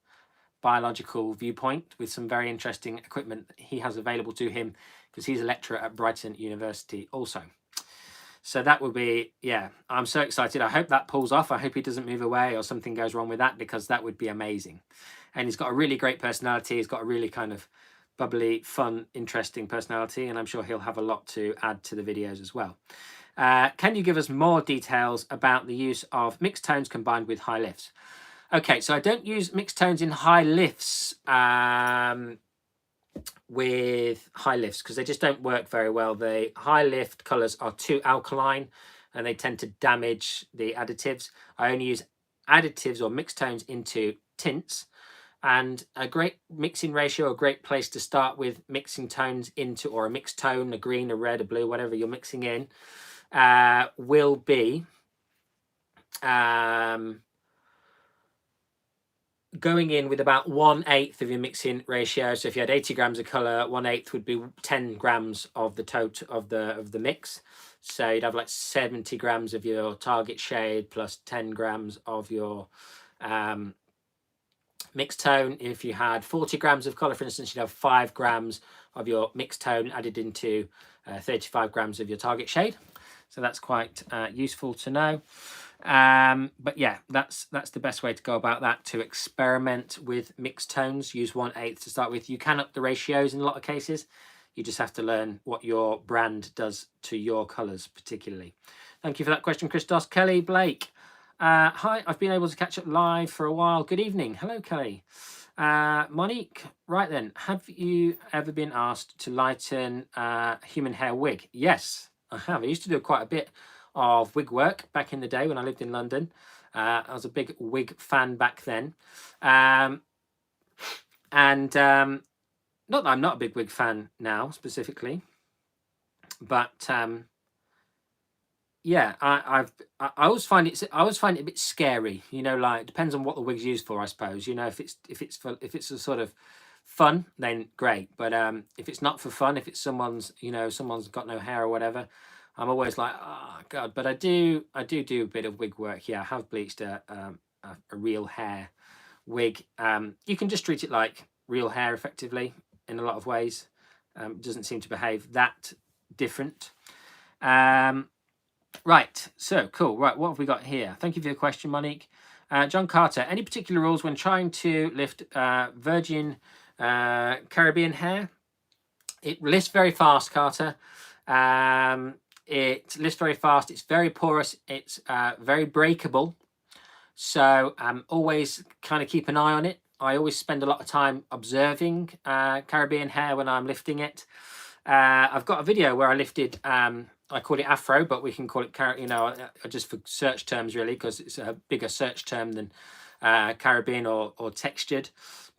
biological viewpoint with some very interesting equipment that he has available to him, because he's a lecturer at Brighton University also. So that will be, yeah, I'm so excited. I hope that pulls off. I hope he doesn't move away or something goes wrong with that, because that would be amazing. And he's got a really great personality. He's got a really kind of bubbly, fun, interesting personality, and I'm sure he'll have a lot to add to the videos as well. Can you give us more details about the use of mixed tones combined with high lifts? Okay, so I don't use mixed tones in high lifts with high lifts because they just don't work very well. The high lift colors are too alkaline and they tend to damage the additives. I only use additives or mixed tones into tints, and a great mixing ratio, a great place to start with mixing tones into, or a mixed tone, a green, a red, a blue, whatever you're mixing in, will be going in with about 1/8 of your mixing ratio. So if you had 80 grams of color, 1/8 would be 10 grams of the total of the mix. So you'd have like 70 grams of your target shade plus 10 grams of your mixed tone. If you had 40 grams of color, for instance, you'd have 5 grams of your mixed tone added into 35 grams of your target shade. So that's quite useful to know. But yeah, that's the best way to go about that, to experiment with mixed tones. Use 1/8 to start with. You can up the ratios in a lot of cases. You just have to learn what your brand does to your colours particularly. Thank you for that question, Christos. Kelly Blake. Hi, I've been able to catch up live for a while. Good evening. Hello, Kelly. Monique, right then, have you ever been asked to lighten human hair wig? Yes, I have. I used to do quite a bit of wig work back in the day when I lived in London. I was a big wig fan back then. Not that I'm not a big wig fan now specifically, but yeah, I always find it a bit scary, you know, like, it depends on what the wig's used for, I suppose. You know, if it's a sort of fun, then great. But if it's not for fun, if it's someone's got no hair or whatever, I'm always like, oh god. But I do a bit of wig work. Yeah, I have bleached a real hair wig. You can just treat it like real hair effectively in a lot of ways. It doesn't seem to behave that different. Right, so cool. Right, what have we got here? Thank you for your question, Monique. John Carter, any particular rules when trying to lift virgin Caribbean hair? It lifts very fast, Carter. It lifts very fast. It's very porous. It's very breakable. So always kind of keep an eye on it. I always spend a lot of time observing Caribbean hair when I'm lifting it. I've got a video where I lifted, I call it Afro, but we can call it, just for search terms really, because it's a bigger search term than Caribbean or textured.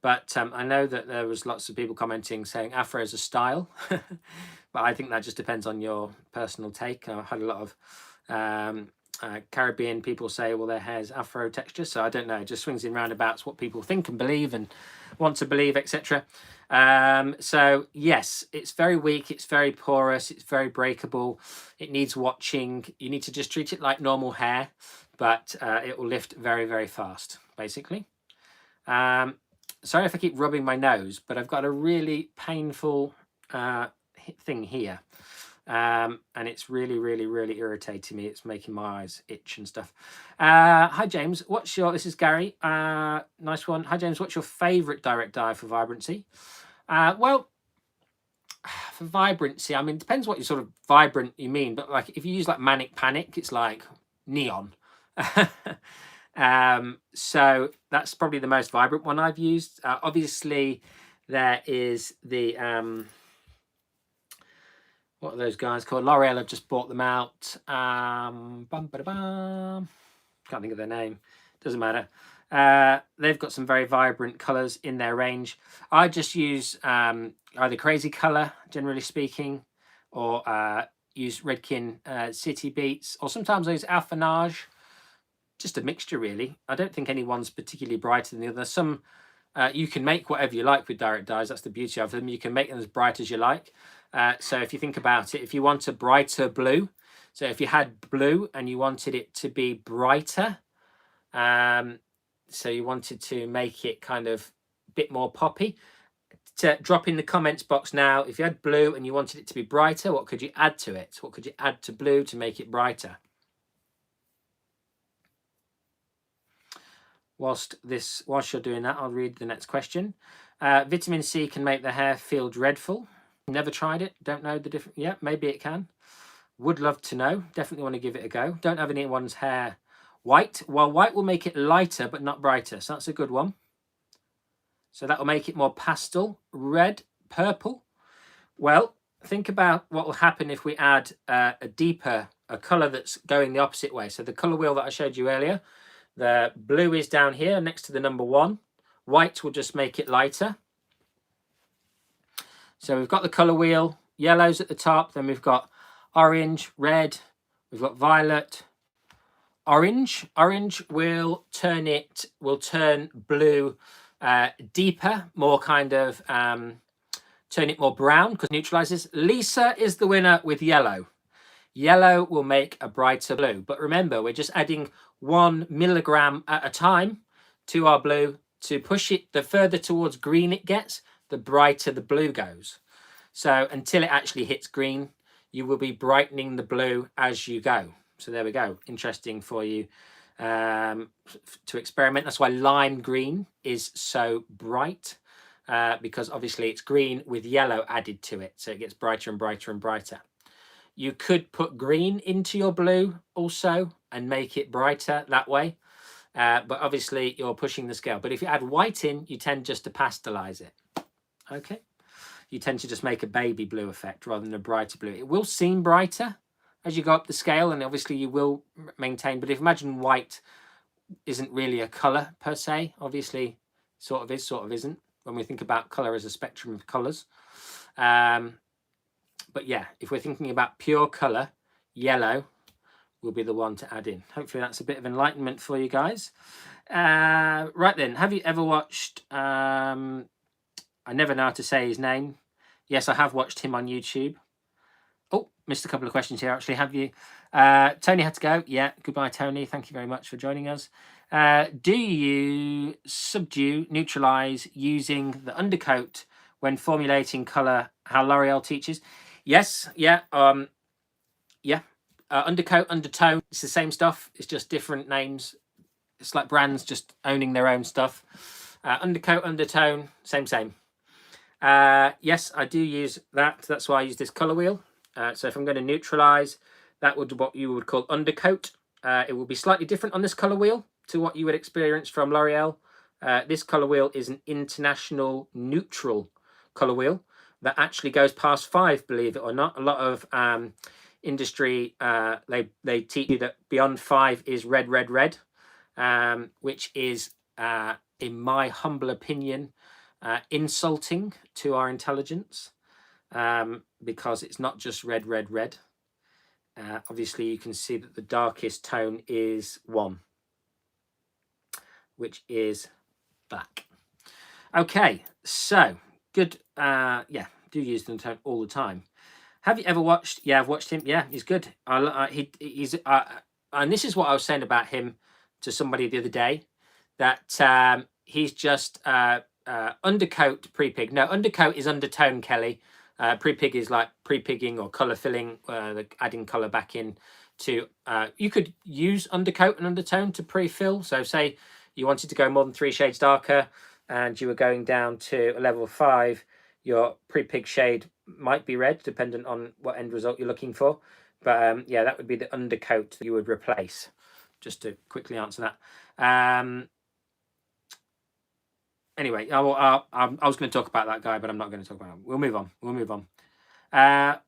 But I know that there was lots of people commenting saying Afro is a style, but I think that just depends on your personal take. I've had a lot of Caribbean people say, well, their hair's Afro texture, so I don't know. It just swings in roundabouts what people think and believe and want to believe, etc. So yes, it's very weak, it's very porous, it's very breakable, it needs watching. You need to just treat it like normal hair, but it will lift very, very fast, basically. Sorry if I keep rubbing my nose, but I've got a really painful thing here. And it's really, really, really irritating me. It's making my eyes itch and stuff. Hi, James. This is Gary. Nice one. Hi, James. What's your favourite direct dye for Vibrancy? Well, for Vibrancy, I mean, it depends what you sort of vibrant you mean. But like, if you use like Manic Panic, it's like neon. So that's probably the most vibrant one I've used. Obviously, there is the... what are those guys called? L'Oreal have just bought them out. Can't think of their name. Doesn't matter. They've got some very vibrant colours in their range. I just use either Crazy Colour, generally speaking, or use Redken City Beats, or sometimes I use Alphanage. Just a mixture, really. I don't think anyone's particularly brighter than the other. Some you can make whatever you like with direct dyes. That's the beauty of them. You can make them as bright as you like. So if you think about it, if you want a brighter blue, so if you had blue and you wanted it to be brighter, so you wanted to make it kind of a bit more poppy, drop in the comments box now. If you had blue and you wanted it to be brighter, what could you add to it? What could you add to blue to make it brighter? Whilst you're doing that, I'll read the next question. Vitamin C can make the hair feel dreadful. Never tried it. Don't know the difference. Yeah, maybe it can. Would love to know. Definitely want to give it a go. Don't have anyone's hair white. Well, white will make it lighter, but not brighter. So that's a good one. So that will make it more pastel, red, purple. Well, think about what will happen if we add a colour that's going the opposite way. So the colour wheel that I showed you earlier, the blue is down here next to the number 1. White will just make it lighter. So we've got the colour wheel, yellow's at the top, then we've got orange, red, we've got violet, orange. Orange will turn blue deeper, more kind of, turn it more brown because it neutralizes. Lisa is the winner with yellow. Yellow will make a brighter blue. But remember, we're just adding 1 milligram at a time to our blue to push it. The further towards green it gets, the brighter the blue goes. So until it actually hits green, you will be brightening the blue as you go. So there we go. Interesting for you to experiment. That's why lime green is so bright, because obviously it's green with yellow added to it. So it gets brighter and brighter and brighter. You could put green into your blue also and make it brighter that way. But obviously you're pushing the scale. But if you add white in, you tend just to pastelize it. Okay. You tend to just make a baby blue effect rather than a brighter blue. It will seem brighter as you go up the scale, and obviously you will maintain. But if you imagine white isn't really a color per se, obviously sort of is, sort of isn't, when we think about color as a spectrum of colors. But yeah, if we're thinking about pure color, yellow will be the one to add in. Hopefully that's a bit of enlightenment for you guys. Right then, have you ever watched, I never know how to say his name. Yes, I have watched him on YouTube. Oh, missed a couple of questions here, actually. Have you? Tony had to go. Yeah, goodbye, Tony. Thank you very much for joining us. Do you subdue, neutralize using the undercoat when formulating color, how L'Oreal teaches? Yes, yeah, yeah. Undercoat, undertone, it's the same stuff. It's just different names. It's like brands just owning their own stuff. Undercoat, undertone, same. Yes, I do use that. That's why I use this color wheel. So if I'm going to neutralize, that would what you would call undercoat. It will be slightly different on this color wheel to what you would experience from L'Oreal. This color wheel is an international neutral color wheel that actually goes past 5, believe it or not. A lot of industry, they teach you that beyond 5 is red, which is, in my humble opinion, insulting to our intelligence, because it's not just red. Obviously you can see that the darkest tone is 1, which is black. Okay, so good. Yeah, do use the tone all the time. Have you ever watched? Yeah, I've watched him. Yeah, he's good. He's and this is what I was saying about him to somebody the other day, that he's just undercoat pre-pig. No, undercoat is undertone, Kelly. Pre-pig is like pre-pigging or color filling, adding color back in to. You could use undercoat and undertone to pre-fill. So say you wanted to go more than 3 shades darker and you were going down to a level 5, your pre-pig shade might be red, dependent on what end result you're looking for. But yeah, that would be the undercoat that you would replace, just to quickly answer that. Anyway, I was going to talk about that guy, but I'm not going to talk about him. We'll move on.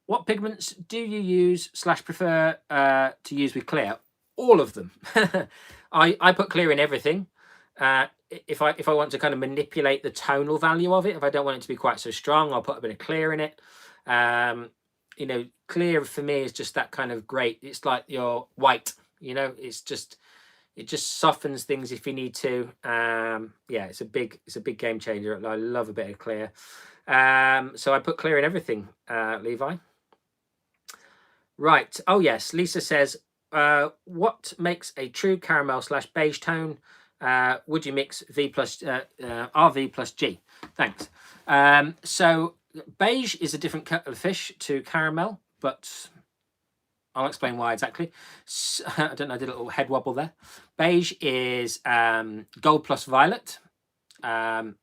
What pigments do you use / prefer to use with clear? All of them. I put clear in everything. If I want to kind of manipulate the tonal value of it, if I don't want it to be quite so strong, I'll put a bit of clear in it. You know, clear for me is just that kind of great. It's like your white. You know, it just softens things if you need to. Yeah, it's a big game changer. I love a bit of clear. So I put clear in everything, Levi. Right. Oh yes, Lisa says, what makes a true caramel / beige tone? Would you mix RV plus G? Thanks. So beige is a different kettle of fish to caramel, but I'll explain why exactly. So, I don't know, I did a little head wobble there. Beige is gold plus violet. So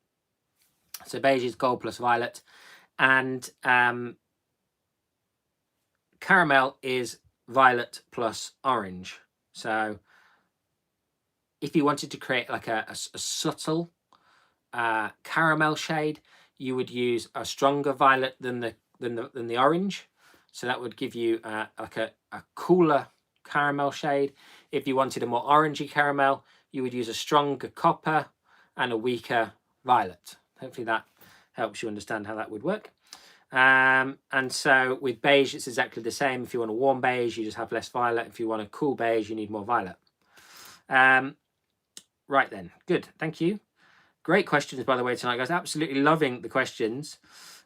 beige is gold plus violet. And caramel is violet plus orange. So if you wanted to create like a subtle caramel shade, you would use a stronger violet than the orange. So that would give you like a cooler caramel shade. If you wanted a more orangey caramel, you would use a stronger copper and a weaker violet. Hopefully that helps you understand how that would work. And so with beige, it's exactly the same. If you want a warm beige, you just have less violet. If you want a cool beige, you need more violet. Right then, good, thank you. Great questions, by the way, tonight, guys. Absolutely loving the questions.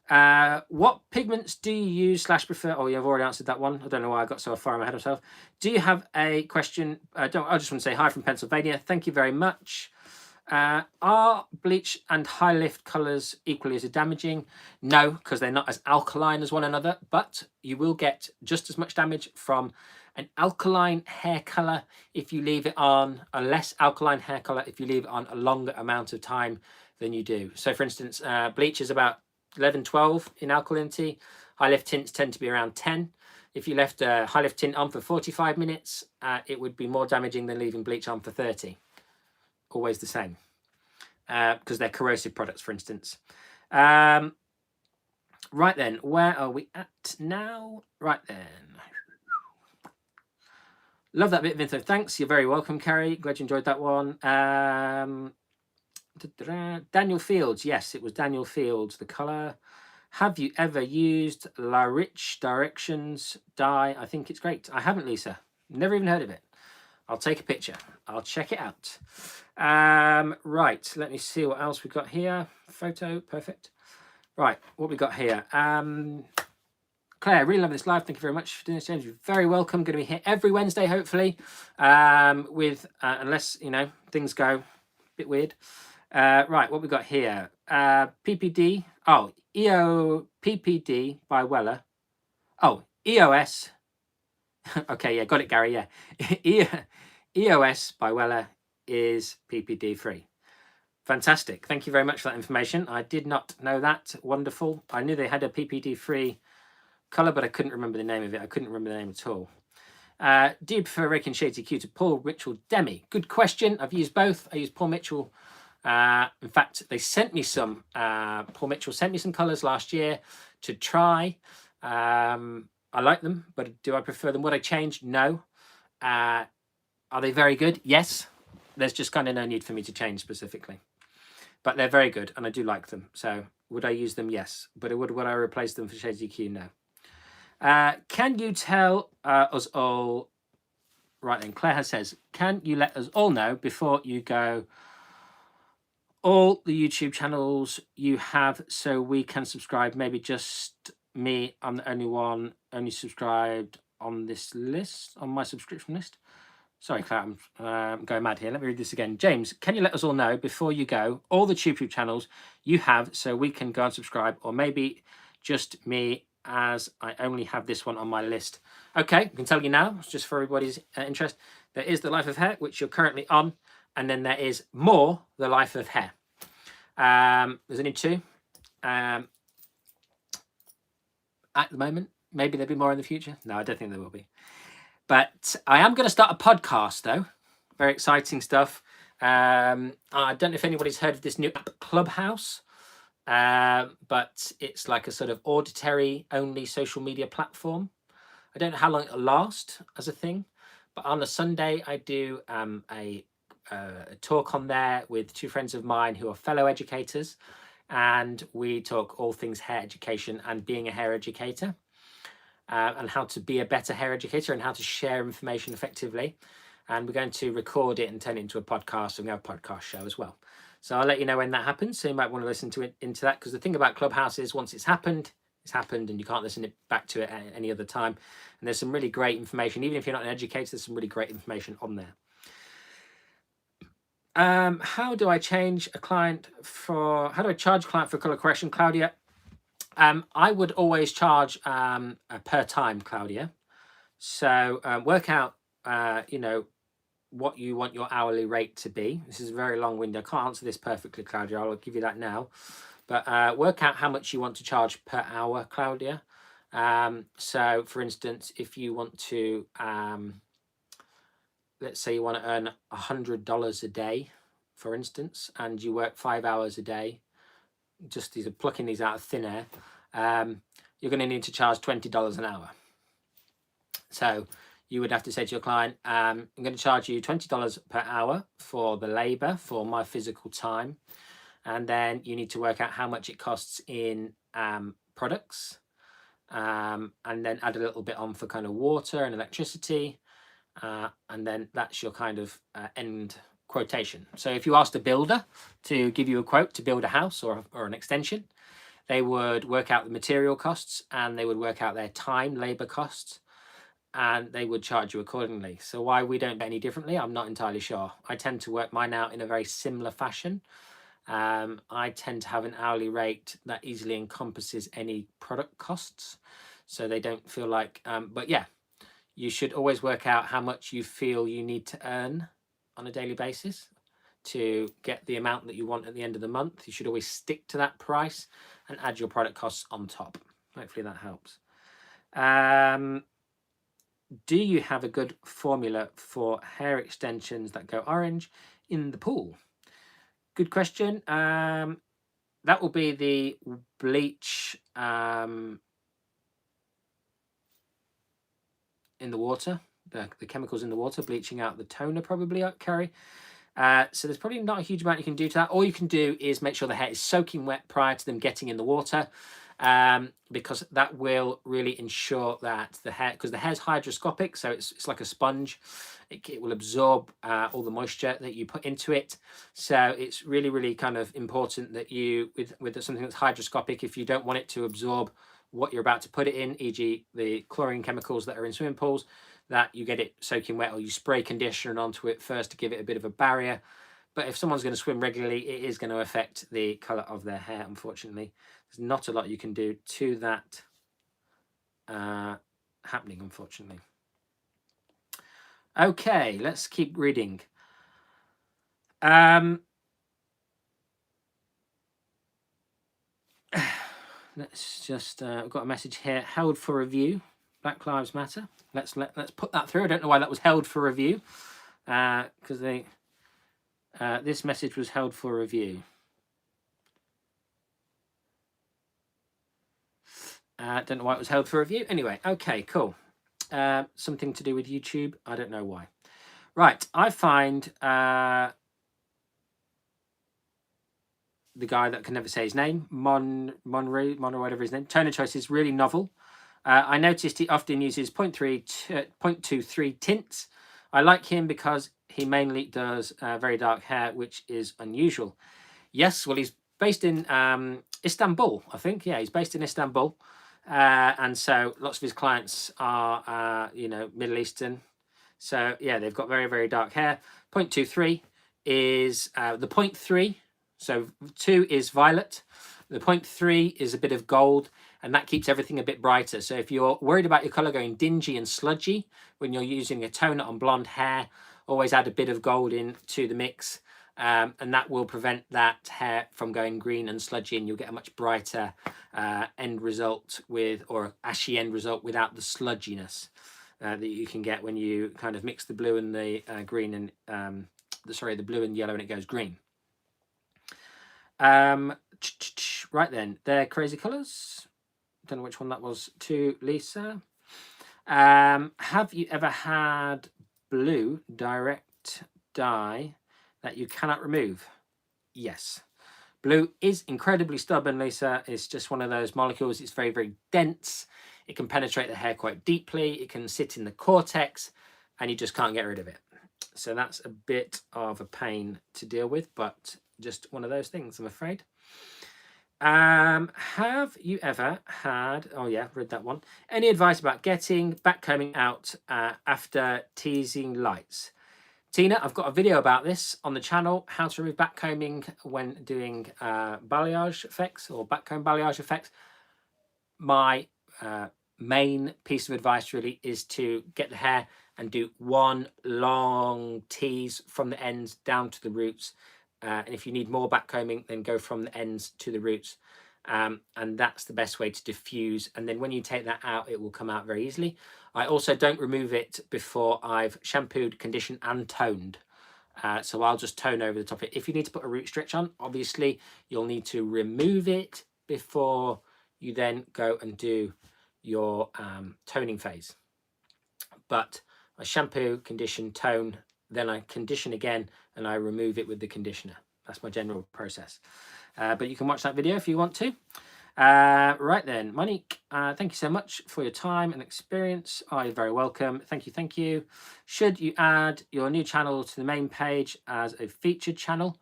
What pigments do you use / prefer? Oh, yeah, I've already answered that one. I don't know why I got so far ahead of myself. Do you have a question? I just want to say hi from Pennsylvania. Thank you very much. Are bleach and high lift colours equally as damaging? No, because they're not as alkaline as one another, but you will get just as much damage from an alkaline hair colour if you leave it on, a less alkaline hair colour if you leave it on a longer amount of time than you do. So for instance, bleach is about 11, 12 in alkalinity. High lift tints tend to be around 10. If you left a high lift tint on for 45 minutes, it would be more damaging than leaving bleach on for 30. Always the same, because they're corrosive products, for instance. Right then, where are we at now? Right then. Love that bit of info. Thanks. You're very welcome, Carrie. Glad you enjoyed that one. Daniel Fields. Yes, it was Daniel Fields. The colour. Have you ever used La Rich Directions dye? I think it's great. I haven't, Lisa. Never even heard of it. I'll take a picture. I'll check it out. Right, let me see what else we've got here. Photo, perfect. Right, what we got here. Claire, really love this live. Thank you very much for doing this, James. You're very welcome. Going to be here every Wednesday, hopefully. With unless things go a bit weird. Right, what we got here. PPD. Oh, PPD by Weller. Oh, EOS. Okay, yeah, got it, Gary. Yeah, EOS by Weller is PPD free. Fantastic. Thank you very much for that information. I did not know that. Wonderful. I knew they had a PPD free colour, but I couldn't remember the name of it. I couldn't remember the name at all. Do you prefer Raking Shades EQ to Paul Mitchell Demi? Good question. I've used both. I used Paul Mitchell. In fact, they sent me some. Paul Mitchell sent me some colours last year to try. I like them, but do I prefer them? Would I change? No. Are they very good? Yes. There's just kind of no need for me to change specifically. But they're very good, and I do like them. So would I use them? Yes. But would I replace them for Shades EQ? No. Can you tell us all... Right then, Claire says, can you let us all know before you go all the YouTube channels you have so we can subscribe? Maybe just me, I'm the only one only subscribed on this list, on my subscription list. Sorry, Claire, I'm going mad here. Let me read this again. James, can you let us all know before you go all the YouTube channels you have so we can go and subscribe, or maybe just me as I only have this one on my list? Okay, I can tell you now, it's just for everybody's interest. There is The Life of Hair, which you're currently on, and then there is More The Life of Hair. There's only two. At the moment, maybe there'll be more in the future. No, I don't think there will be. But I am going to start a podcast, though. Very exciting stuff. I don't know if anybody's heard of this new app, Clubhouse. But it's like a sort of auditory-only social media platform. I don't know how long it'll last as a thing. But on a Sunday, I do a talk on there with two friends of mine who are fellow educators. And we talk all things hair education and being a hair educator. And how to be a better hair educator and how to share information effectively. And we're going to record it and turn it into a podcast, and we have a podcast show as well. So I'll let you know when that happens. So you might want to listen to it into that, because the thing about Clubhouse is once it's happened, and you can't listen back to it at any other time. And there's some really great information. Even if you're not an educator, there's some really great information on there. How do I charge a client for color correction, Claudia? I would always charge per time, Claudia. So work out, what you want your hourly rate to be. This is a very long-winded. I can't answer this perfectly, Claudia. I'll give you that now. But work out how much you want to charge per hour, Claudia. So, for instance, if you want to, let's say you want to earn $100 a day, for instance, and you work 5 hours a day, just these are plucking these out of thin air, you're going to need to charge $20 an hour. So you would have to say to your client, I'm going to charge you $20 per hour for the labor, for my physical time. And then you need to work out how much it costs in products, and then add a little bit on for kind of water and electricity. And then that's your kind of end quotation. So if you asked a builder to give you a quote to build a house or an extension, they would work out the material costs, and they would work out their time, labor costs. and they would charge you accordingly. So why we don't do any differently, I'm not entirely sure. I tend to work mine out in a very similar fashion. I tend to have an hourly rate that easily encompasses any product costs, so they don't feel like, but yeah, you should always work out how much you feel you need to earn on a daily basis to get the amount that you want at the end of the month. You should always stick to that price and add your product costs on top. Hopefully that helps. Do you have a good formula for hair extensions that go orange in the pool? Good question. That will be the bleach in the water, the chemicals in the water, bleaching out the toner probably, Kerry. So there's probably not a huge amount you can do to that. All you can do is make sure the hair is soaking wet prior to them getting in the water, because that will really ensure that the hair, because the hair's hygroscopic, so it's like a sponge. It will absorb all the moisture that you put into it. So it's really, really kind of important that you, with something that's hygroscopic, if you don't want it to absorb what you're about to put it in, e.g. the chlorine chemicals that are in swimming pools, that you get it soaking wet, or you spray conditioner onto it first to give it a bit of a barrier. But if someone's going to swim regularly, it is going to affect the colour of their hair, unfortunately. There's not a lot you can do to that happening, unfortunately. Okay, let's keep reading. Let's just, I've got a message here, held for review, Black Lives Matter. Let's put that through. I don't know why that was held for review, because this message was held for review. Don't know why it was held for review. Anyway, okay, cool. Something to do with YouTube. I don't know why. Right, I find the guy that can never say his name, Monroe, whatever his name. Toner choice is really novel. I noticed he often uses 0.23 tints. I like him because he mainly does very dark hair, which is unusual. Yes, well, he's based in Istanbul, I think. Yeah, he's based in Istanbul. And so lots of his clients are, you know, Middle Eastern. So, yeah, they've got very, very dark hair. 0.23 is the 0.3. So 2 is violet. The 0.3 is a bit of gold, and that keeps everything a bit brighter. So if you're worried about your colour going dingy and sludgy when you're using a toner on blonde hair, always add a bit of gold into the mix, and that will prevent that hair from going green and sludgy, and you'll get a much brighter end result with, or ashy end result without the sludginess that you can get when you kind of mix the blue and the green and the blue and yellow and it goes green. Right then, they're crazy colours. Don't know which one that was to Lisa. Have you ever had blue direct dye that you cannot remove? Yes. Blue is incredibly stubborn, Lisa. It's just one of those molecules. It's very, very dense. It can penetrate the hair quite deeply. It can sit in the cortex, and you just can't get rid of it. So that's a bit of a pain to deal with, but just one of those things, I'm afraid. Have you ever had, oh yeah, read that one, any advice about getting backcombing out after teasing lights? Tina, I've got a video about this on the channel, how to remove backcombing when doing balayage effects or backcomb balayage effects. My main piece of advice really is to get the hair and do one long tease from the ends down to the roots. And if you need more backcombing, then go from the ends to the roots. And that's the best way to diffuse. And then when you take that out, it will come out very easily. I also don't remove it before I've shampooed, conditioned and toned. So I'll just tone over the top of it. If you need to put a root stretch on, obviously you'll need to remove it before you then go and do your toning phase. But I shampoo, condition, tone, then I condition again and I remove it with the conditioner. That's my general process. But you can watch that video if you want to. Right then, Monique, thank you so much for your time and experience. You're very welcome. Thank you, thank you. Should you add your new channel to the main page as a featured channel?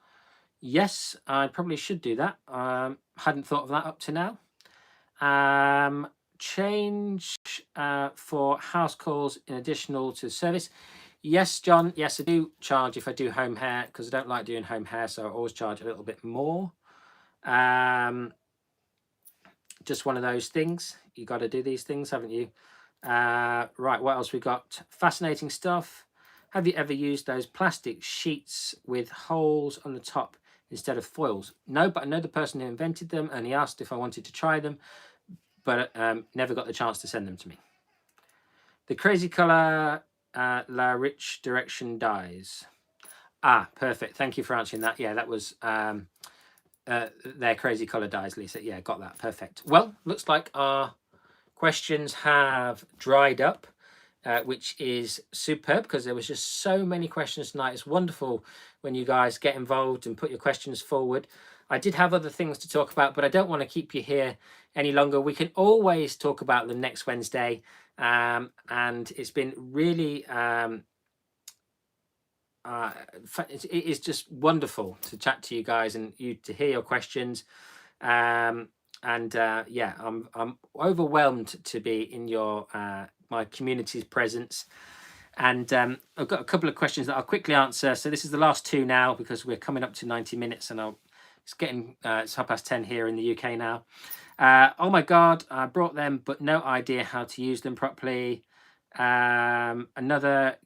Yes, I probably should do that. Hadn't thought of that up to now. change for house calls in additional to service? Yes, John. Yes, I do charge if I do home hair because I don't like doing home hair, so I always charge a little bit more. Just one of those things. You got to do these things, haven't you? Right, what else we got? Fascinating stuff. Have you ever used those plastic sheets with holes on the top instead of foils? No, but I know the person who invented them, and he asked if I wanted to try them, but never got the chance to send them to me. The crazy color La Rich Direction dyes. Ah, perfect. Thank you for answering that. Yeah, that was their crazy color dyes, Lisa. Yeah, got that. Perfect. Well, looks like our questions have dried up, which is superb because there was just so many questions tonight. It's wonderful when you guys get involved and put your questions forward. I did have other things to talk about, but I don't want to keep you here any longer. We can always talk about them next Wednesday. And it's been really, it is just wonderful to chat to you guys and you to hear your questions. Yeah, I'm overwhelmed to be in your my community's presence. And I've got a couple of questions that I'll quickly answer. So this is the last two now because we're coming up to 90 minutes and it's getting it's 10:30 here in the UK now. Oh my God, I brought them, but no idea how to use them properly. Another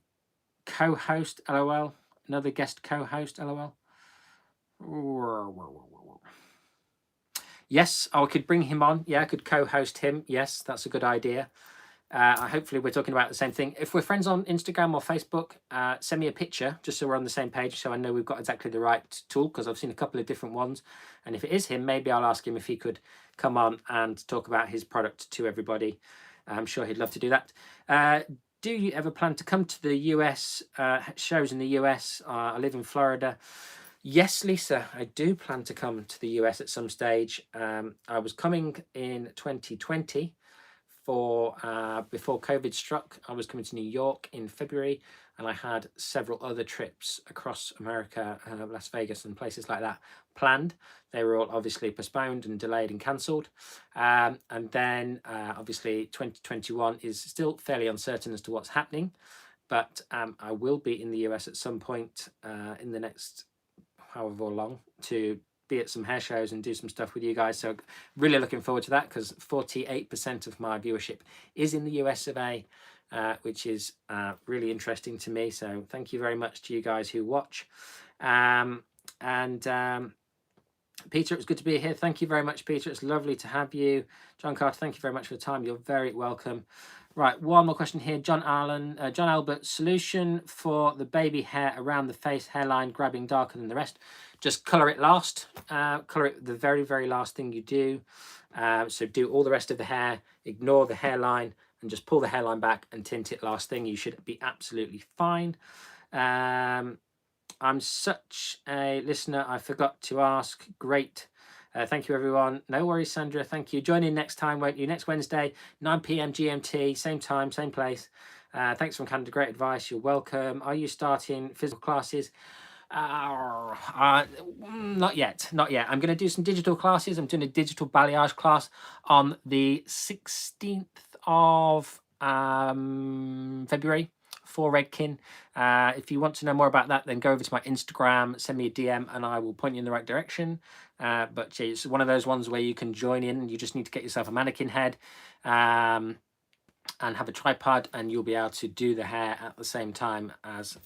co-host, LOL. Another guest co-host, LOL. Yes, I could bring him on. Yeah, I could co-host him. Yes, that's a good idea. Hopefully we're talking about the same thing. If we're friends on Instagram or Facebook, send me a picture just so we're on the same page so I know we've got exactly the right tool because I've seen a couple of different ones. And if it is him, maybe I'll ask him if he could come on and talk about his product to everybody. I'm sure he'd love to do that. Do you ever plan to come to the US, shows in the US? I live in Florida. Yes, Lisa, I do plan to come to the US at some stage. I was coming in 2020 for before COVID struck. I was coming to New York in February, and I had several other trips across America, Las Vegas and places like that planned. They were all obviously postponed and delayed and cancelled. And then obviously 2021 is still fairly uncertain as to what's happening, but I will be in the US at some point in the next however long to be at some hair shows and do some stuff with you guys. So really looking forward to that because 48% of my viewership is in the US of A, which is really interesting to me. So thank you very much to you guys who watch. Peter, it was good to be here. Thank you very much, Peter. It's lovely to have you. John Carter, thank you very much for the time. You're very welcome. Right, one more question here. John Albert, solution for the baby hair around the face hairline grabbing darker than the rest. Just colour it last. Colour it the very, very last thing you do. So do all the rest of the hair, ignore the hairline, and just pull the hairline back and tint it last thing. You should be absolutely fine. I'm such a listener. I forgot to ask. Great. Thank you, everyone. No worries, Sandra. Thank you. Join in next time, won't you? Next Wednesday, 9 p.m. GMT, same time, same place. Thanks from Canada. Great advice. You're welcome. Are you starting physical classes? Not yet. Not yet. I'm going to do some digital classes. I'm doing a digital balayage class on the 16th of February. For Redkin. If you want to know more about that, then go over to my Instagram, send me a DM, and I will point you in the right direction. But it's one of those ones where you can join in, and you just need to get yourself a mannequin head and have a tripod, and you'll be able to do the hair at the same time as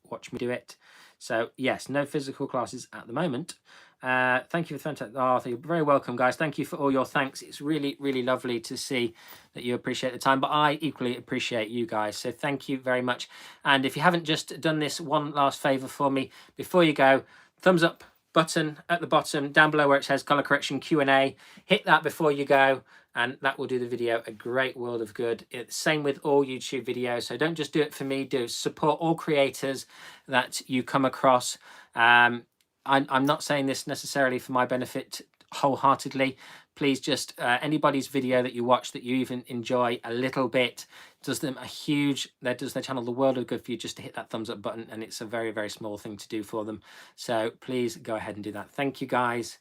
watch me do it. So yes, no physical classes at the moment. Thank you for fantastic. Oh, you're very welcome, guys. Thank you for all your thanks. It's really, really lovely to see that you appreciate the time, but I equally appreciate you guys. So thank you very much. And if you haven't just done this one last favor for me before you go, thumbs up button at the bottom down below where it says color correction Q&A. Hit that before you go, and that will do the video a great world of good. It's same with all YouTube videos. So don't just do it for me. Do support all creators that you come across. I'm not saying this necessarily for my benefit wholeheartedly. Please just anybody's video that you watch that you even enjoy a little bit does them a huge, that does their channel the world of good for you just to hit that thumbs up button, and it's a very, very small thing to do for them. So please go ahead and do that. Thank you guys.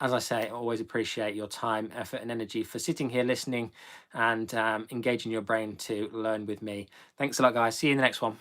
as I say, I always appreciate your time, effort, and energy for sitting here listening and engaging your brain to learn with me. Thanks a lot, guys. See you in the next one.